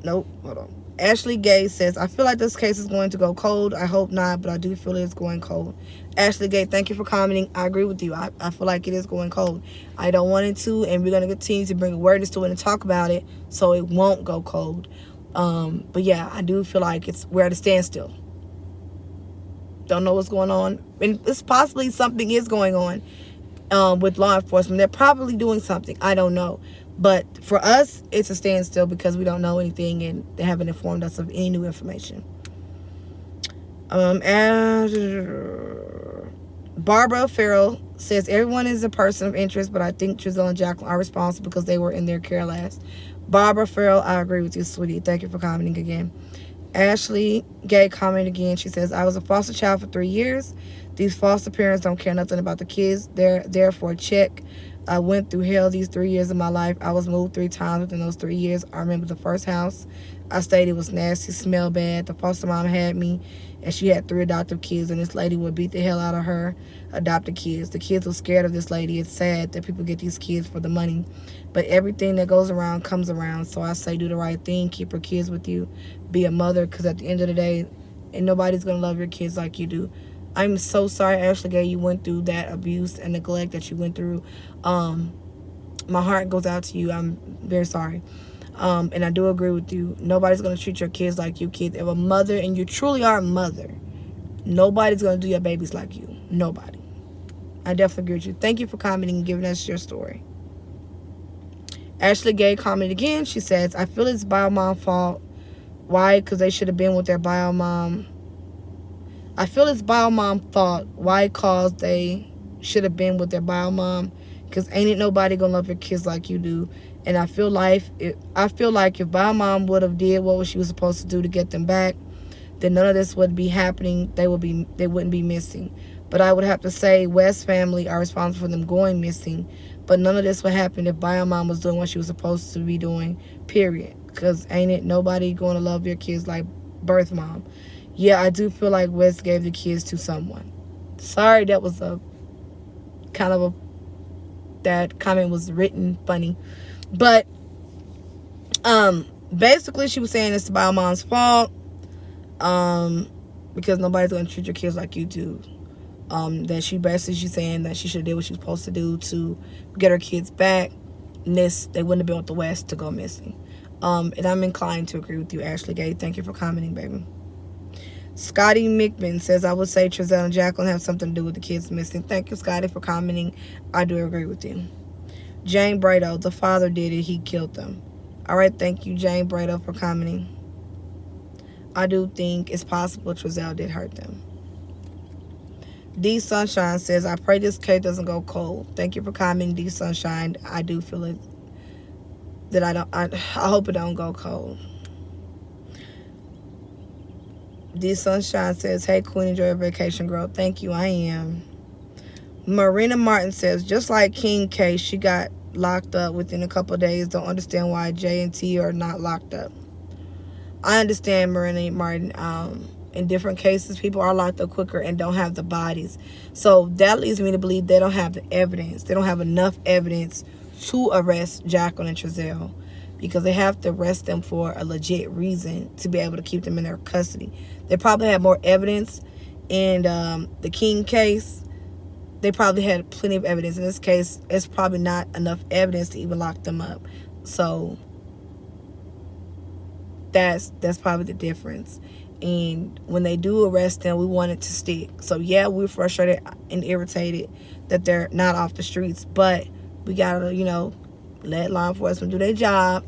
Speaker 1: nope, hold on. Ashley Gay says, I feel like this case is going to go cold. I hope not, but I do feel it's going cold. Ashley Gay, thank you for commenting. I agree with you. I feel like it is going cold. I don't want it to, and we're going to continue to bring awareness to it and talk about it so it won't go cold. But yeah, I do feel like we're at a standstill. Don't know what's going on. And it's possibly something is going on with law enforcement. They're probably doing something. I don't know. But for us, it's a standstill because we don't know anything and they haven't informed us of any new information. Barbara Farrell says, everyone is a person of interest, but I think Trezell and Jacqueline are responsible because they were in their care last. Barbara Farrell, I agree with you, sweetie. Thank you for commenting again. Ashley Gay commented again. She says, I was a foster child for 3 years. These foster parents don't care nothing about the kids. They're there for a check. I went through hell these 3 years of my life. I was moved 3 times within those 3 years. I remember the first house I stayed, it was nasty, smelled bad. The foster mom had me, and she had 3 adoptive kids, and this lady would beat the hell out of her adopted kids. The kids were scared of this lady. It's sad that people get these kids for the money, but everything that goes around comes around. So I say do the right thing. Keep your kids with you. Be a mother, because at the end of the day, and nobody's going to love your kids like you do. I'm so sorry, Ashley Gay, you went through that abuse and neglect that you went through. My heart goes out to you. I'm very sorry. And I do agree with you. Nobody's going to treat your kids like you kids. If a mother, and you truly are a mother, nobody's going to do your babies like you. Nobody. I definitely agree with you. Thank you for commenting and giving us your story. Ashley Gay commented again. She says, I feel it's bio mom fault. Why? Because they should have been with their bio mom. I feel it's bio mom fault. Why? Cause they should have been with their bio mom. Because ain't it nobody gonna love your kids like you do. And I feel like if bio mom would have did what she was supposed to do to get them back, then none of this would be happening. They wouldn't be missing. But I would have to say West's family are responsible for them going missing. But none of this would happen if bio mom was doing what she was supposed to be doing, period. Because ain't it nobody going to love your kids like birth mom. Yeah, I do feel like West gave the kids to someone. Sorry, that was a kind of a, that comment was written funny. But basically she was saying it's the bio mom's fault. Because nobody's going to treat your kids like you do. That she's saying that she should have did what she was supposed to do to get her kids back. And they wouldn't have been with the West to go missing. And I'm inclined to agree with you, Ashley Gay. Thank you for commenting, baby. Scotty Mickman says, I would say Trezell and Jacqueline have something to do with the kids missing. Thank you, Scotty, for commenting. I do agree with you. Jane Brado, the father did it. He killed them. All right, thank you, Jane Brado, for commenting. I do think it's possible Trezell did hurt them. D Sunshine says, I pray this case doesn't go cold. Thank you for commenting, D Sunshine. I do feel it, that I hope it don't go cold. D Sunshine says, hey, Queen, enjoy your vacation, girl. Thank you, I am. Marina Martin says, just like King case, she got locked up within a couple of days. Don't understand why J and T are not locked up. I understand, Marina Martin. In different cases, people are locked up quicker and don't have the bodies. So that leads me to believe they don't have the evidence. They don't have enough evidence to arrest Jacqueline and Trezell, because they have to arrest them for a legit reason to be able to keep them in their custody. They probably had more evidence in the King case. They probably had plenty of evidence. In this case, it's probably not enough evidence to even lock them up. So that's probably the difference. And when they do arrest them, we want it to stick. So yeah, we're frustrated and irritated that they're not off the streets, but we gotta, let law enforcement do their job,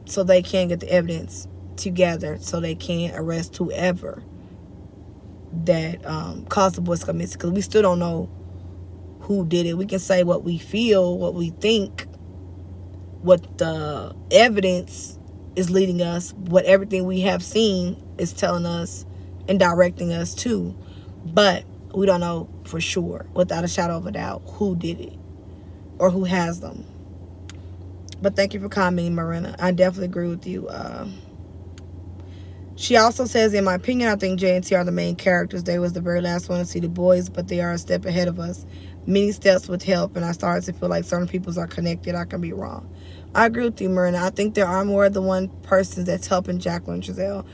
Speaker 1: so they can get the evidence together, so they can arrest whoever that caused the boys to go missing. Because we still don't know who did it. We can say what we feel, what we think, what the evidence is leading us, what everything we have seen is telling us and directing us to, but we don't know for sure, without a shadow of a doubt, who did it or who has them. But thank you for commenting, Marina. I definitely agree with you. She also says, in my opinion, I think J and T are the main characters. They was the very last one to see the boys, but they are a step ahead of us. Many steps with help, and I started to feel like certain peoples are connected. I can be wrong. I agree with you, Marina. I think there are more than one person that's helping Jacqueline and Trezell.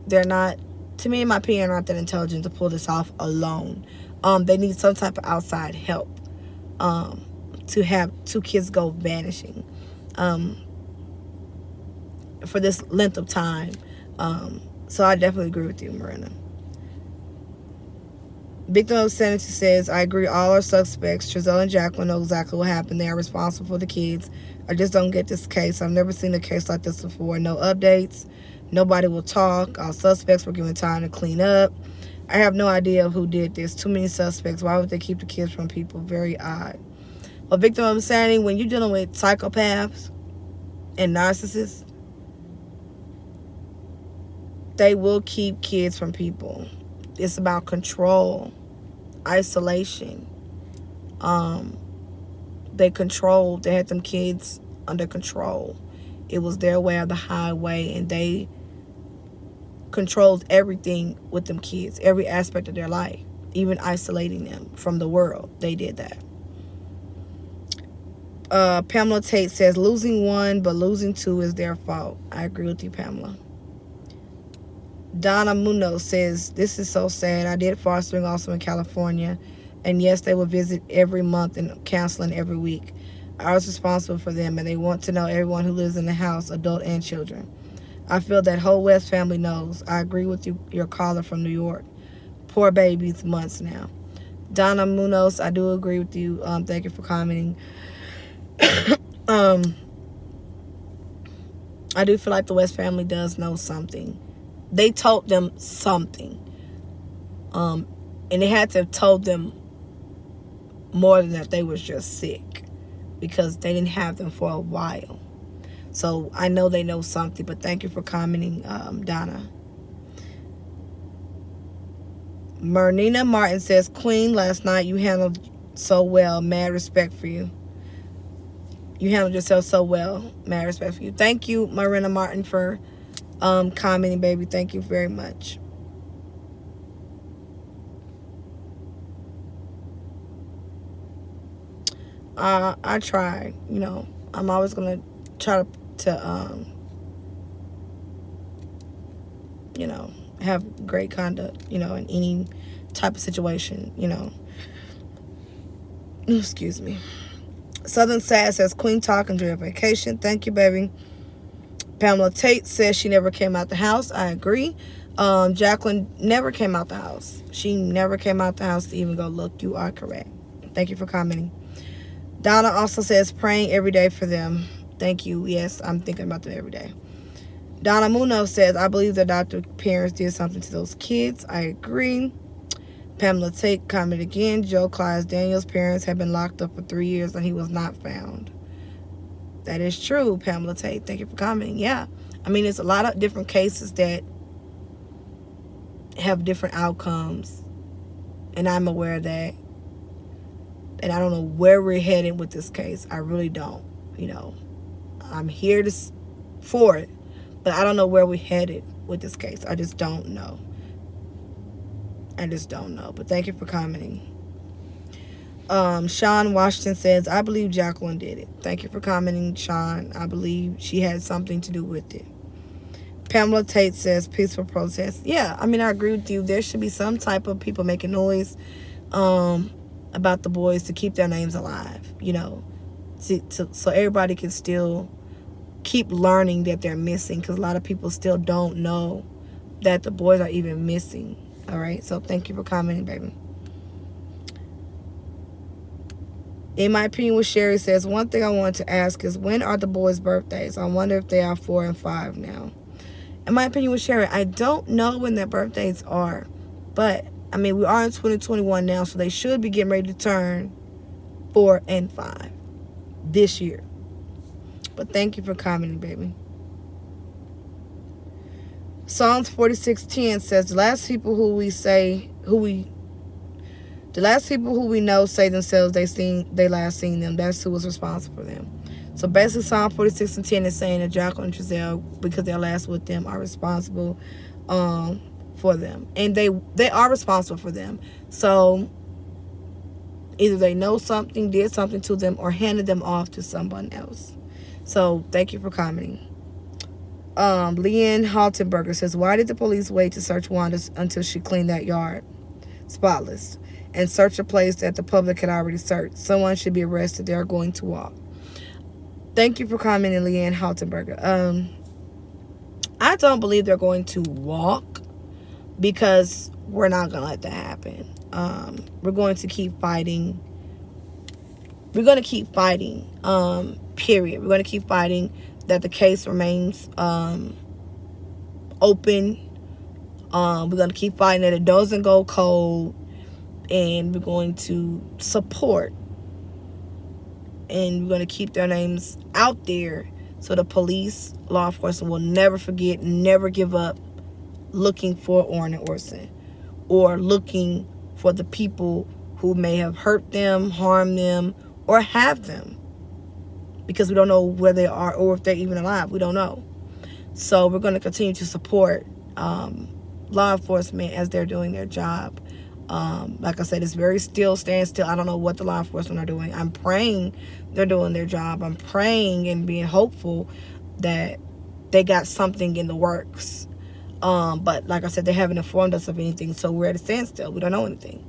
Speaker 1: They're not, to me, in my opinion, not that intelligent to pull this off alone. They need some type of outside help to have two kids go vanishing for this length of time. So I definitely agree with you, Marina. Victim of Sanity says, I agree, all are suspects. Trezell and Jacqueline know exactly what happened. They are responsible for the kids. I just don't get this case. I've never seen a case like this before. No updates. Nobody will talk. All suspects were given time to clean up. I have no idea who did this. Too many suspects. Why would they keep the kids from people? Very odd. But Victim of Insanity, when you're dealing with psychopaths and narcissists, they will keep kids from people. It's about control, isolation. They had them kids under control. It was their way or the highway, and they controlled everything with them kids, every aspect of their life, even isolating them from the world. They did that. Pamela Tate says, losing one but losing two is their fault. I agree with you, Pamela. Donna Munoz says, this is so sad. I did fostering also in California, and yes, they will visit every month and counseling every week. I was responsible for them, and they want to know everyone who lives in the house, adult and children. I feel that whole West family knows. I agree with you, your caller from New York. Poor babies, months now. Donna Munoz, I do agree with you. Thank you for commenting. I do feel like the West family does know something. They told them something. And they had to have told them more than that they was just sick, because they didn't have them for a while. So I know they know something, but thank you for commenting, Donna. Mernina Martin says, Queen, last night you handled so well. Mad respect for you. You handled yourself so well. Mad respect for you. Thank you, Marina Martin, for commenting, baby. Thank you very much. I try. You know, I'm always gonna try to you know, have great conduct. You know, in any type of situation. You know. Excuse me. Southern Sad says, Queen talking to your vacation. Thank you, baby. Pamela Tate says she never came out the house. I agree. Jacqueline never came out the house. She never came out the house to even go look. You are correct. Thank you for commenting. Donna also says, praying every day for them. Thank you. Yes, I'm thinking about them every day. Donna Munoz says, I believe the doctor parents did something to those kids. I agree. Pamela Tate commented again. Joe Clyde Daniels' parents have been locked up for 3 years and he was not found. That is true, Pamela Tate. Thank you for commenting. Yeah. I mean, there's a lot of different cases that have different outcomes. And I'm aware of that. And I don't know where we're heading with this case. I really don't. You know, I'm here for it. But I don't know where we're headed with this case. I just don't know. I just don't know. But thank you for commenting. Sean Washington says, I believe Jacqueline did it. Thank you for commenting, Sean. I believe she had something to do with it. Pamela Tate says, peaceful protest. Yeah, I mean, I agree with you. There should be some type of people making noise about the boys to keep their names alive, you know, so everybody can still keep learning that they're missing, because a lot of people still don't know that the boys are even missing. All right, so thank you for commenting, baby. In my opinion, what Sherry says, one thing I wanted to ask is, when are the boys' birthdays? I wonder if they are 4 and 5 now. In my opinion, with Sherry, I don't know when their birthdays are, but I mean, we are in 2021 now, so they should be getting ready to turn 4 and 5 this year. But thank you for commenting, baby. Psalms 46:10 says, the last people who we know say themselves they last seen them. That's who was responsible for them. So basically, Psalm 46:10 is saying that Jacqueline and Giselle, because they're last with them, are responsible for them, and they are responsible for them. So either they know something, did something to them, or handed them off to someone else. So thank you for commenting. Leanne Haltenberger says, why did the police wait to search Wanda until she cleaned that yard spotless and search a place that the public had already searched? Someone should be arrested. They're going to walk. Thank you for commenting, Leanne Haltenberger. I don't believe they're going to walk, because we're not going to let that happen. We're going to keep fighting. We're going to keep fighting, period. We're going to keep fighting that the case remains open. We're going to keep fighting that it doesn't go cold. And we're going to support. And we're going to keep their names out there so the police, law enforcement will never forget, never give up looking for Orrin and Orson, or looking for the people who may have hurt them, harmed them, or have them, because we don't know where they are or if they're even alive. We don't know. So we're going to continue to support law enforcement as they're doing their job. Like I said, it's very still, stand still. I don't know what the law enforcement are doing. I'm praying they're doing their job. I'm praying and being hopeful that they got something in the works. But like I said, they haven't informed us of anything, so we're at a standstill. We don't know anything.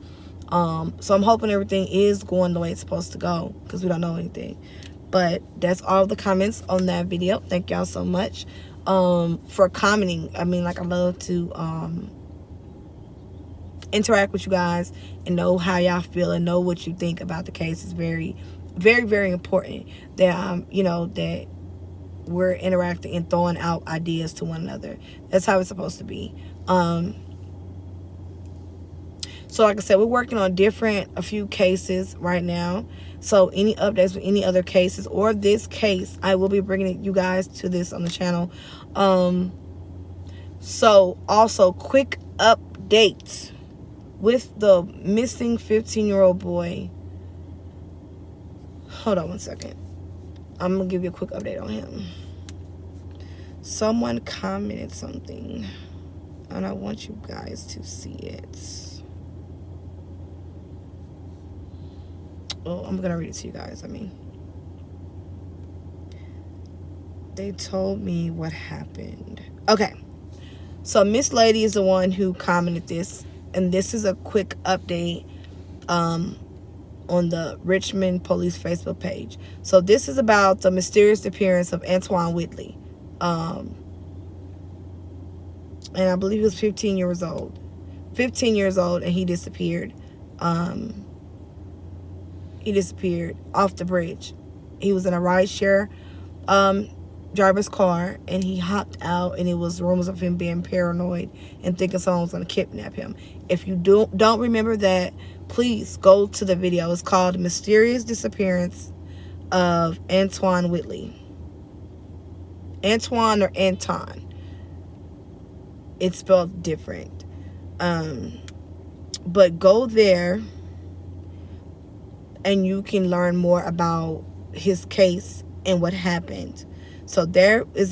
Speaker 1: So I'm hoping everything is going the way it's supposed to go, because we don't know anything. But that's all the comments on that video. Thank y'all so much for commenting. I mean, like, I love to interact with you guys and know how y'all feel and know what you think about the case. Is very, very, very important that you know, that we're interacting and throwing out ideas to one another. That's how it's supposed to be. So like I said, we're working on a few cases right now. So any updates with any other cases or this case, I will be bringing you guys to this on the channel. So also quick updates with the missing 15-year-old boy. Hold on one second. I'm going to give you a quick update on him. Someone commented something, and I want you guys to see it. Oh, I'm going to read it to you guys. They told me what happened. Okay. So Miss Lady is the one who commented this, and this is a quick update on the Richmond Police Facebook page. So this is about the mysterious appearance of Antoine Whitley. And I believe he was 15 years old. 15 years old, and he disappeared. He disappeared off the bridge. He was in a rideshare driver's car, and he hopped out, and it was rumors of him being paranoid and thinking someone was going to kidnap him. If you don't remember that, please go to the video. It's called Mysterious Disappearance of Antoine Whitley. Antoine or Anton. It's spelled different. But go there and you can learn more about his case and what happened. So there is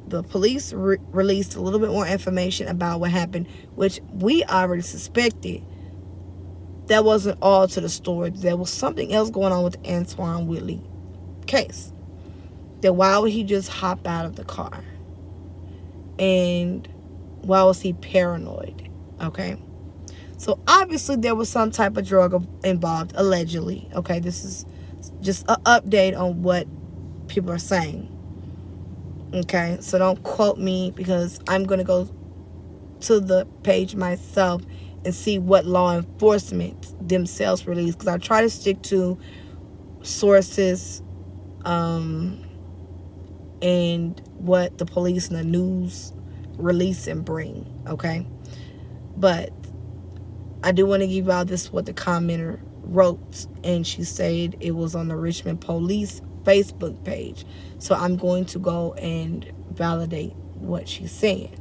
Speaker 1: the police released a little bit more information about what happened, which we already suspected. That wasn't all to the story. There was something else going on with the Antoine Whitley case. That why would he just hop out of the car? And why was he paranoid? Okay. So obviously there was some type of drug involved, allegedly. Okay, this is just an update on what people are saying. Okay, so don't quote me, because I'm going to go to the page myself and see what law enforcement themselves release, because I try to stick to sources and what the police and the news release and bring. Okay, but I do want to give y'all this, what the commenter wrote, and she said it was on the Richmond Police Facebook page. So I'm going to go and validate what she's saying.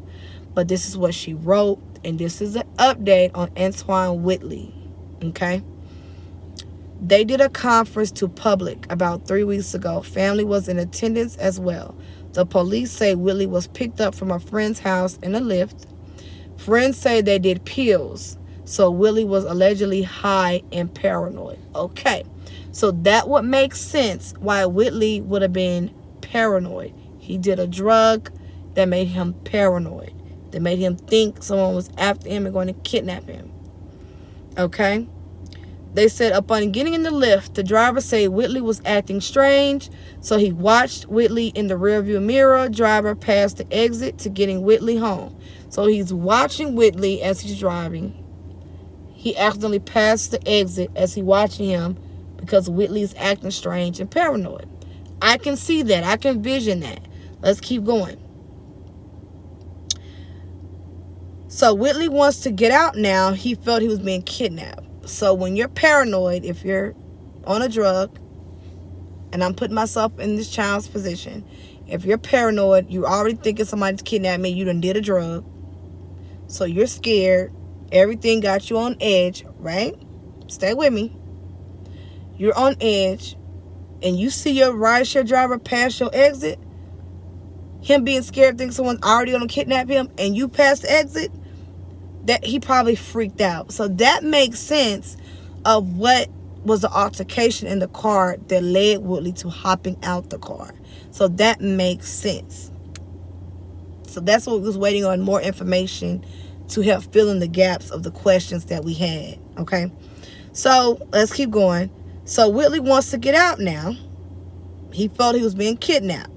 Speaker 1: But this is what she wrote, and this is an update on Antoine Whitley. Okay? They did a conference to public about 3 weeks ago. Family was in attendance as well. The police say Whitley was picked up from a friend's house in a lift. Friends say they did pills. So Whitley was allegedly high and paranoid. Okay. So that would make sense why Whitley would have been paranoid. He did a drug that made him paranoid. That made him think someone was after him and going to kidnap him. Okay. They said upon getting in the lift, the driver said Whitley was acting strange. So he watched Whitley in the rearview mirror. Driver passed the exit to getting Whitley home. So he's watching Whitley as he's driving. He accidentally passed the exit as he watching him because Whitley's acting strange and paranoid. I can see that. I can vision that. Let's keep going. So Whitley wants to get out now. He felt he was being kidnapped. So when you're paranoid, if you're on a drug, and I'm putting myself in this child's position, if you're paranoid, you're already thinking somebody's kidnapped me, you done did a drug. So you're scared. Everything got you on edge, right? Stay with me. You're on edge, and you see your rideshare driver pass your exit. Him being scared, thinking someone's already going to kidnap him, and you pass the exit. That he probably freaked out. So that makes sense of what was the altercation in the car that led Whitley to hopping out the car. So that makes sense. So that's what we was waiting on, more information to help fill in the gaps of the questions that we had. Okay, so let's keep going. So Whitley wants to get out now. He felt he was being kidnapped.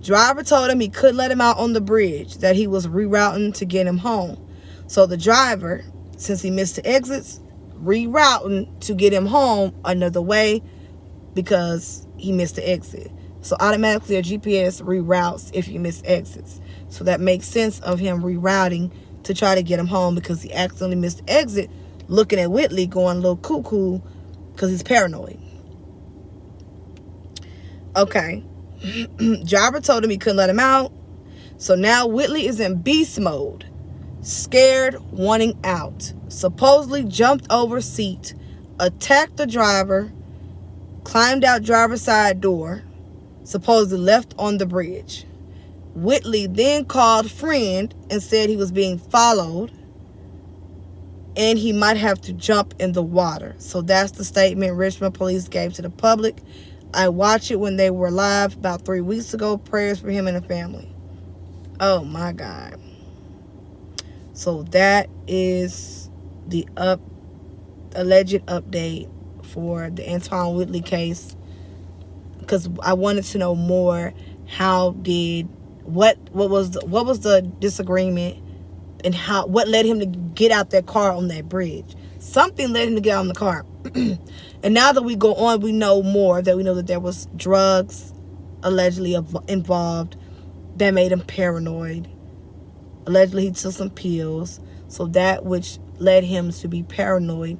Speaker 1: Driver told him he couldn't let him out on the bridge, that he was rerouting to get him home. So the driver, since he missed the exits, rerouting to get him home another way because he missed the exit. So automatically a GPS reroutes if you miss exits. So that makes sense of him rerouting to try to get him home because he accidentally missed the exit, looking at Whitley going a little cuckoo because he's paranoid. Okay. Driver told him he couldn't let him out. So now Whitley is in beast mode. Scared, wanting out. Supposedly jumped over seat, attacked the driver, climbed out driver's side door, supposedly left on the bridge. Whitley then called friend and said he was being followed and he might have to jump in the water. So that's the statement Richmond police gave to the public. I watched it when they were live about 3 weeks ago. Prayers for him and the family. Oh my God. So that is the alleged update for the Antoine Whitley case, because I wanted to know more. What was the disagreement, and what led him to get out that car on that bridge? Something led him to get out on the car. And now that we go on, we know more. That we know that there was drugs allegedly involved that made him paranoid. Allegedly he took some pills, so that which led him to be paranoid.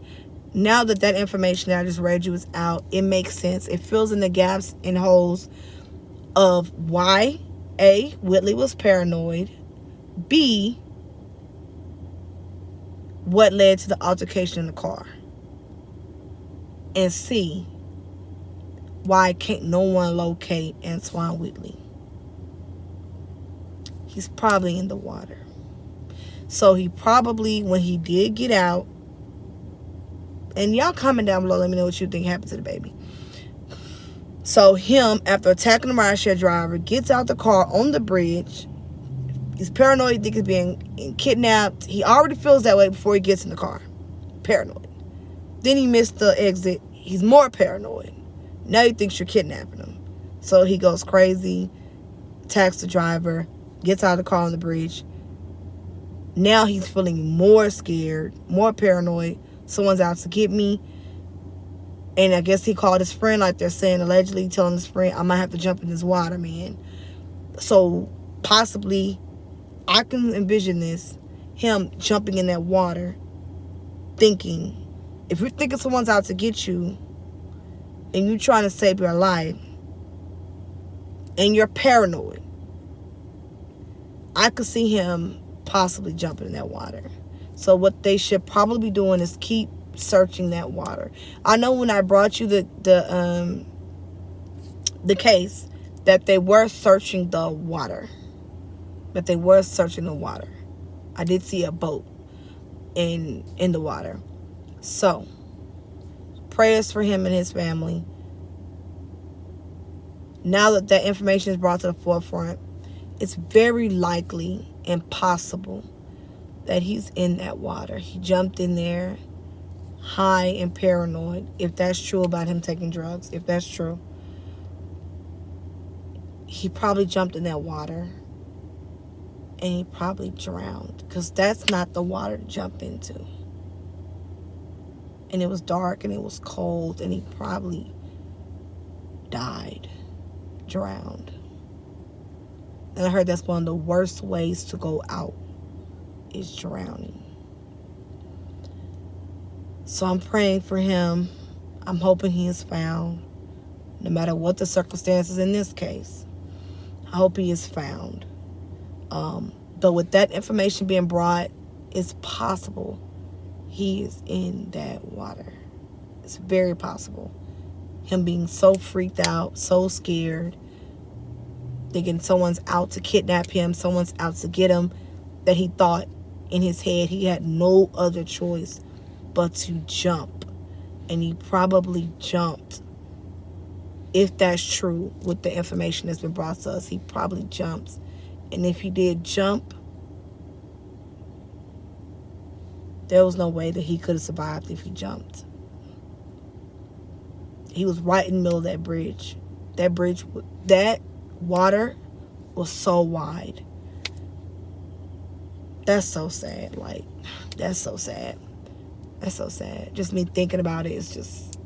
Speaker 1: Now that information that I just read you is out, it makes sense. It fills in the gaps and holes of why A, Whitley was paranoid, B, what led to the altercation in the car, and C, why can't no one locate Antoine Whitley? He's probably in the water. So he probably, when he did get out, and y'all comment down below, let me know what you think happened to the baby. So him, after attacking the rideshare driver, gets out the car on the bridge. He's paranoid, he thinks he's being kidnapped. He already feels that way before he gets in the car. Paranoid. Then he missed the exit. He's more paranoid. Now he thinks you're kidnapping him. So he goes crazy, attacks the driver, gets out of the car on the bridge. Now he's feeling more scared, more paranoid. Someone's out to get me. And I guess he called his friend, like they're saying, allegedly telling his friend, I might have to jump in this water, man. So possibly, I can envision this, him jumping in that water, thinking, if you're thinking someone's out to get you, and you're trying to save your life, and you're paranoid, I could see him possibly jumping in that water. So what they should probably be doing is keep searching that water. I know when I brought you the case, that they were searching the water. That they were searching the water. I did see a boat in the water. So prayers for him and his family. Now that information is brought to the forefront, it's very likely and possible that he's in that water. He jumped in there high and paranoid, if that's true about him taking drugs. If that's true, he probably jumped in that water and he probably drowned, because that's not the water to jump into. And it was dark and it was cold, and he probably died, drowned. And I heard that's one of the worst ways to go out, is drowning. So I'm praying for him. I'm hoping he is found, no matter what the circumstances in this case. I hope he is found. But with that information being brought, it's possible he is in that water. It's very possible. Him being so freaked out, so scared, thinking someone's out to kidnap him, someone's out to get him, that he thought in his head he had no other choice but to jump. And he probably jumped. If that's true with the information that's been brought to us, he probably jumps. And if he did jump, there was no way that he could have survived if he jumped. He was right in the middle of that bridge. That water was so wide. That's so sad. Like, that's so sad. That's so sad. Just me thinking about it is just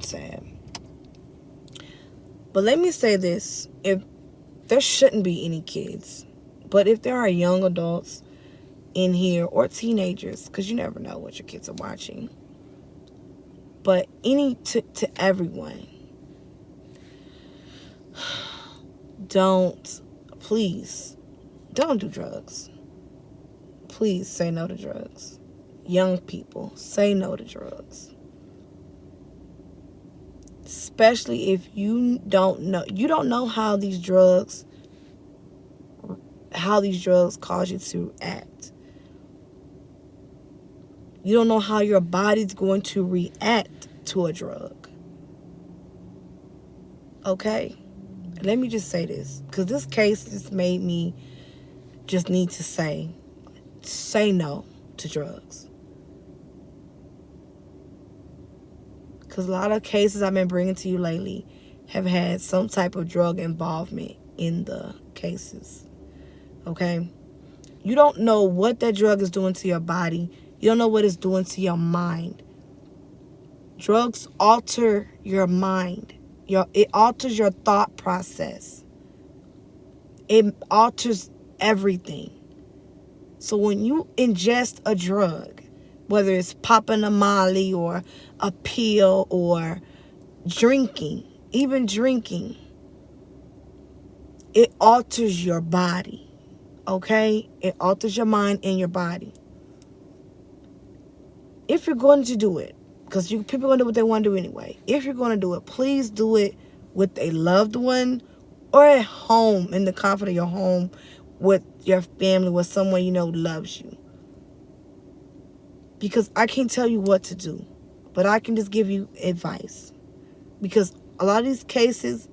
Speaker 1: sad. But let me say this. If there shouldn't be any kids, but if there are young adults in here, or teenagers, because you never know what your kids are watching. But to everyone, please, don't do drugs. Please say no to drugs. Young people, say no to drugs. Especially if you don't know how these drugs cause you to act. You don't know how your body's going to react to a drug. Okay? Let me just say this, because this case just made me just need to say no to drugs. Because a lot of cases I've been bringing to you lately have had some type of drug involvement in the cases. Okay? You don't know what that drug is doing to your body. You don't know what it's doing to your mind. Drugs alter your mind. It alters your thought process. It alters everything. So when you ingest a drug, whether it's popping a Molly or a pill or drinking, even drinking, it alters your body. Okay? It alters your mind and your body. If you're going to do it, because people are going to do what they want to do anyway. If you're going to do it, please do it with a loved one or at home, in the comfort of your home, with your family, with someone you know loves you. Because I can't tell you what to do, but I can just give you advice. Because a lot of these cases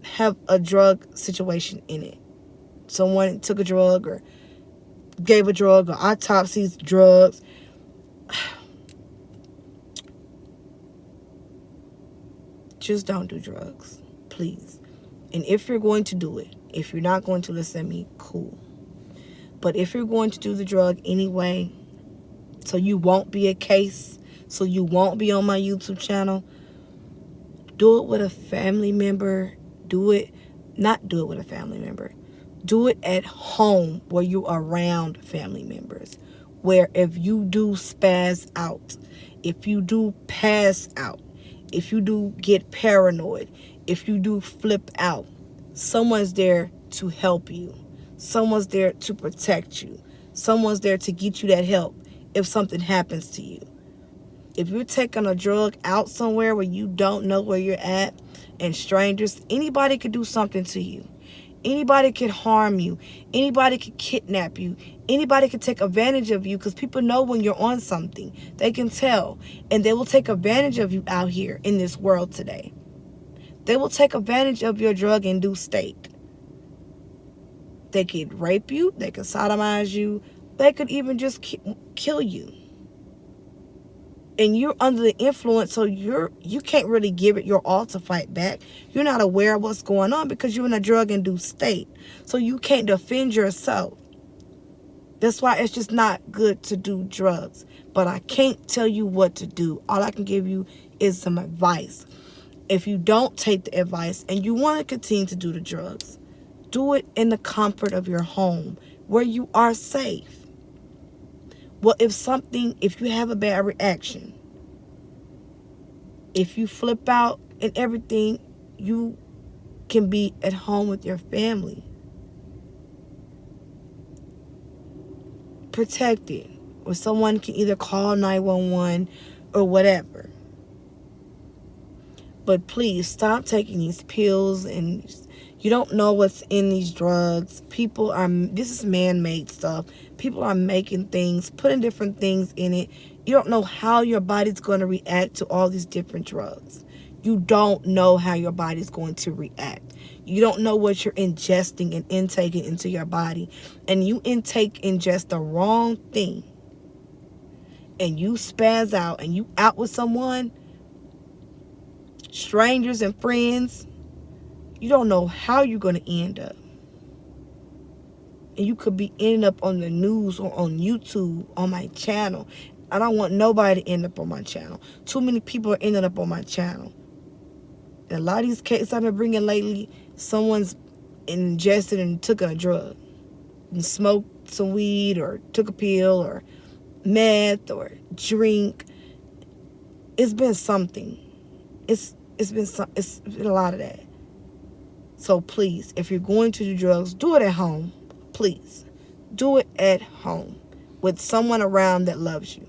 Speaker 1: have a drug situation in it. Someone took a drug or gave a drug or autopsies drugs. Just don't do drugs, please. And if you're going to do it, if you're not going to listen to me, cool. But if you're going to do the drug anyway, so you won't be a case, so you won't be on my YouTube channel, do it with a family member. Not do it with a family member. Do it at home where you're around family members. Where if you do spaz out, if you do pass out, if you do get paranoid, if you do flip out, someone's there to help you. Someone's there to protect you. Someone's there to get you that help if something happens to you. If you're taking a drug out somewhere where you don't know where you're at, and strangers, anybody could do something to you. Anybody could harm you. Anybody could kidnap you. Anybody could take advantage of you, because people know when you're on something. They can tell. And they will take advantage of you out here in this world today. They will take advantage of your drug-induced state. They could rape you. They could sodomize you. They could even just kill you. And you're under the influence, so you can't really give it your all to fight back. You're not aware of what's going on because you're in a drug-induced state. So you can't defend yourself. That's why it's just not good to do drugs. But I can't tell you what to do. All I can give you is some advice. If you don't take the advice and you want to continue to do the drugs, do it in the comfort of your home where you are safe. Well, if you have a bad reaction, if you flip out and everything, you can be at home with your family. Protected. Or someone can either call 911 or whatever. But please stop taking these pills, and you don't know what's in these drugs. This is man-made stuff. People are making things, putting different things in it. You don't know how your body's going to react to all these different drugs. You don't know how your body's going to react. You don't know what you're ingesting and intaking into your body. And you ingest the wrong thing, and you spaz out, and you out with someone, strangers and friends, you don't know how you're going to end up. And you could be ending up on the news or on YouTube, on my channel. I don't want nobody to end up on my channel. Too many people are ending up on my channel. And a lot of these cases I've been bringing lately, someone's ingested and took a drug and smoked some weed or took a pill or meth or drink. It's been something. It's been a lot of that. So please, if you're going to do drugs, do it at home. Please, do it at home with someone around that loves you.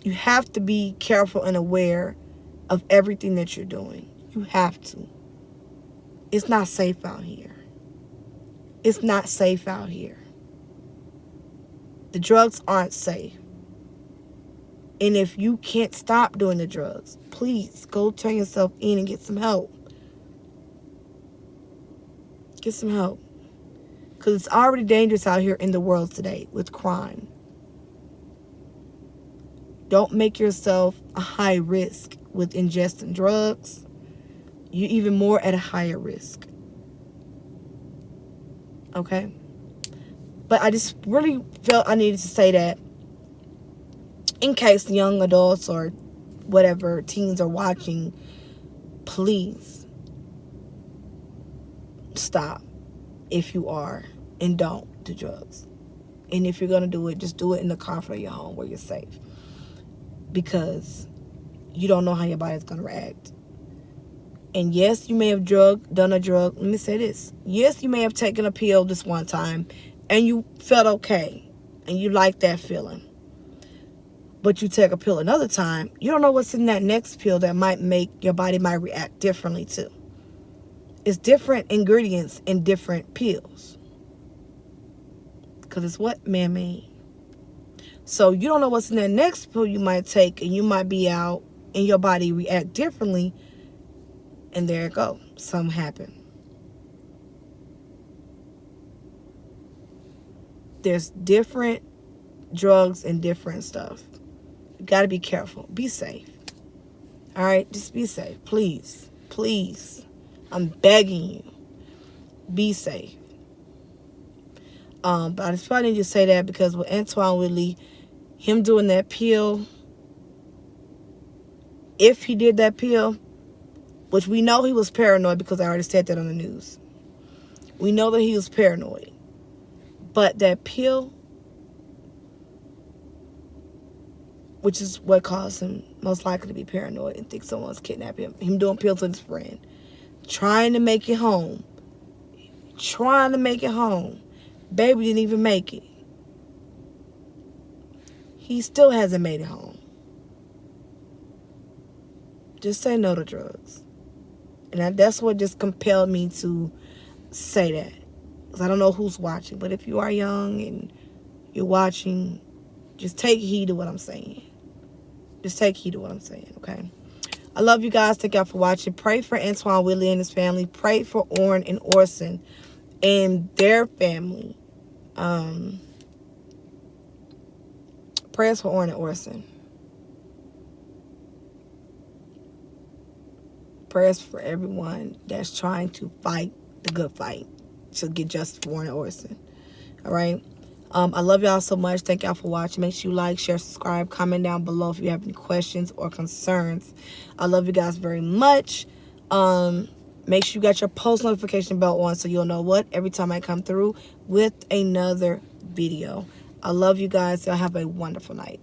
Speaker 1: You have to be careful and aware of everything that you're doing. You have to. It's not safe out here. It's not safe out here. The drugs aren't safe. And if you can't stop doing the drugs, please go turn yourself in and get some help. Get some help. Because it's already dangerous out here in the world today with crime. Don't make yourself a high risk with ingesting drugs. You're even more at a higher risk. Okay? But I just really felt I needed to say that in case young adults or whatever teens are watching, please stop if you are, and don't do drugs. And if you're going to do it, just do it in the comfort of your home where you're safe. Because you don't know how your body's going to react. And yes, you may have done a drug. Let me say this. Yes, you may have taken a pill this one time and you felt okay and you like that feeling. But you take a pill another time, you don't know what's in that next pill that might make your body might react differently too. It's different ingredients in different pills. Because it's what? Man-made. So you don't know what's in that next pill you might take, and you might be out and your body react differently. And there it go. Something happened. There's different drugs and different stuff. You got to be careful. Be safe. All right? Just be safe. Please. Please. I'm begging you. Be safe. But I just probably need to say that because with Antoine Whitley, him doing that pill, if he did that pill, which we know he was paranoid because I already said that on the news. We know that he was paranoid. But that pill, which is what caused him most likely to be paranoid and think someone's kidnapped him. Him doing pills with his friend. Trying to make it home. Trying to make it home. Baby didn't even make it. He still hasn't made it home. Just say no to drugs. And that's what just compelled me to say that. Because I don't know who's watching. But if you are young and you're watching, just take heed to what I'm saying. Just take heed to what I'm saying, okay? I love you guys. Thank y'all for watching. Pray for Antoine Whitley and his family. Pray for Orrin and Orson and their family. Prayers for Orrin and Orson. Prayers for everyone that's trying to fight the good fight to get justice for Orrin and Orson. All right? I love y'all so much. Thank y'all for watching. Make sure you like, share, subscribe, comment down below if you have any questions or concerns. I love you guys very much. Make sure you got your post notification bell on so you'll know what every time I come through with another video. I love you guys. Y'all have a wonderful night.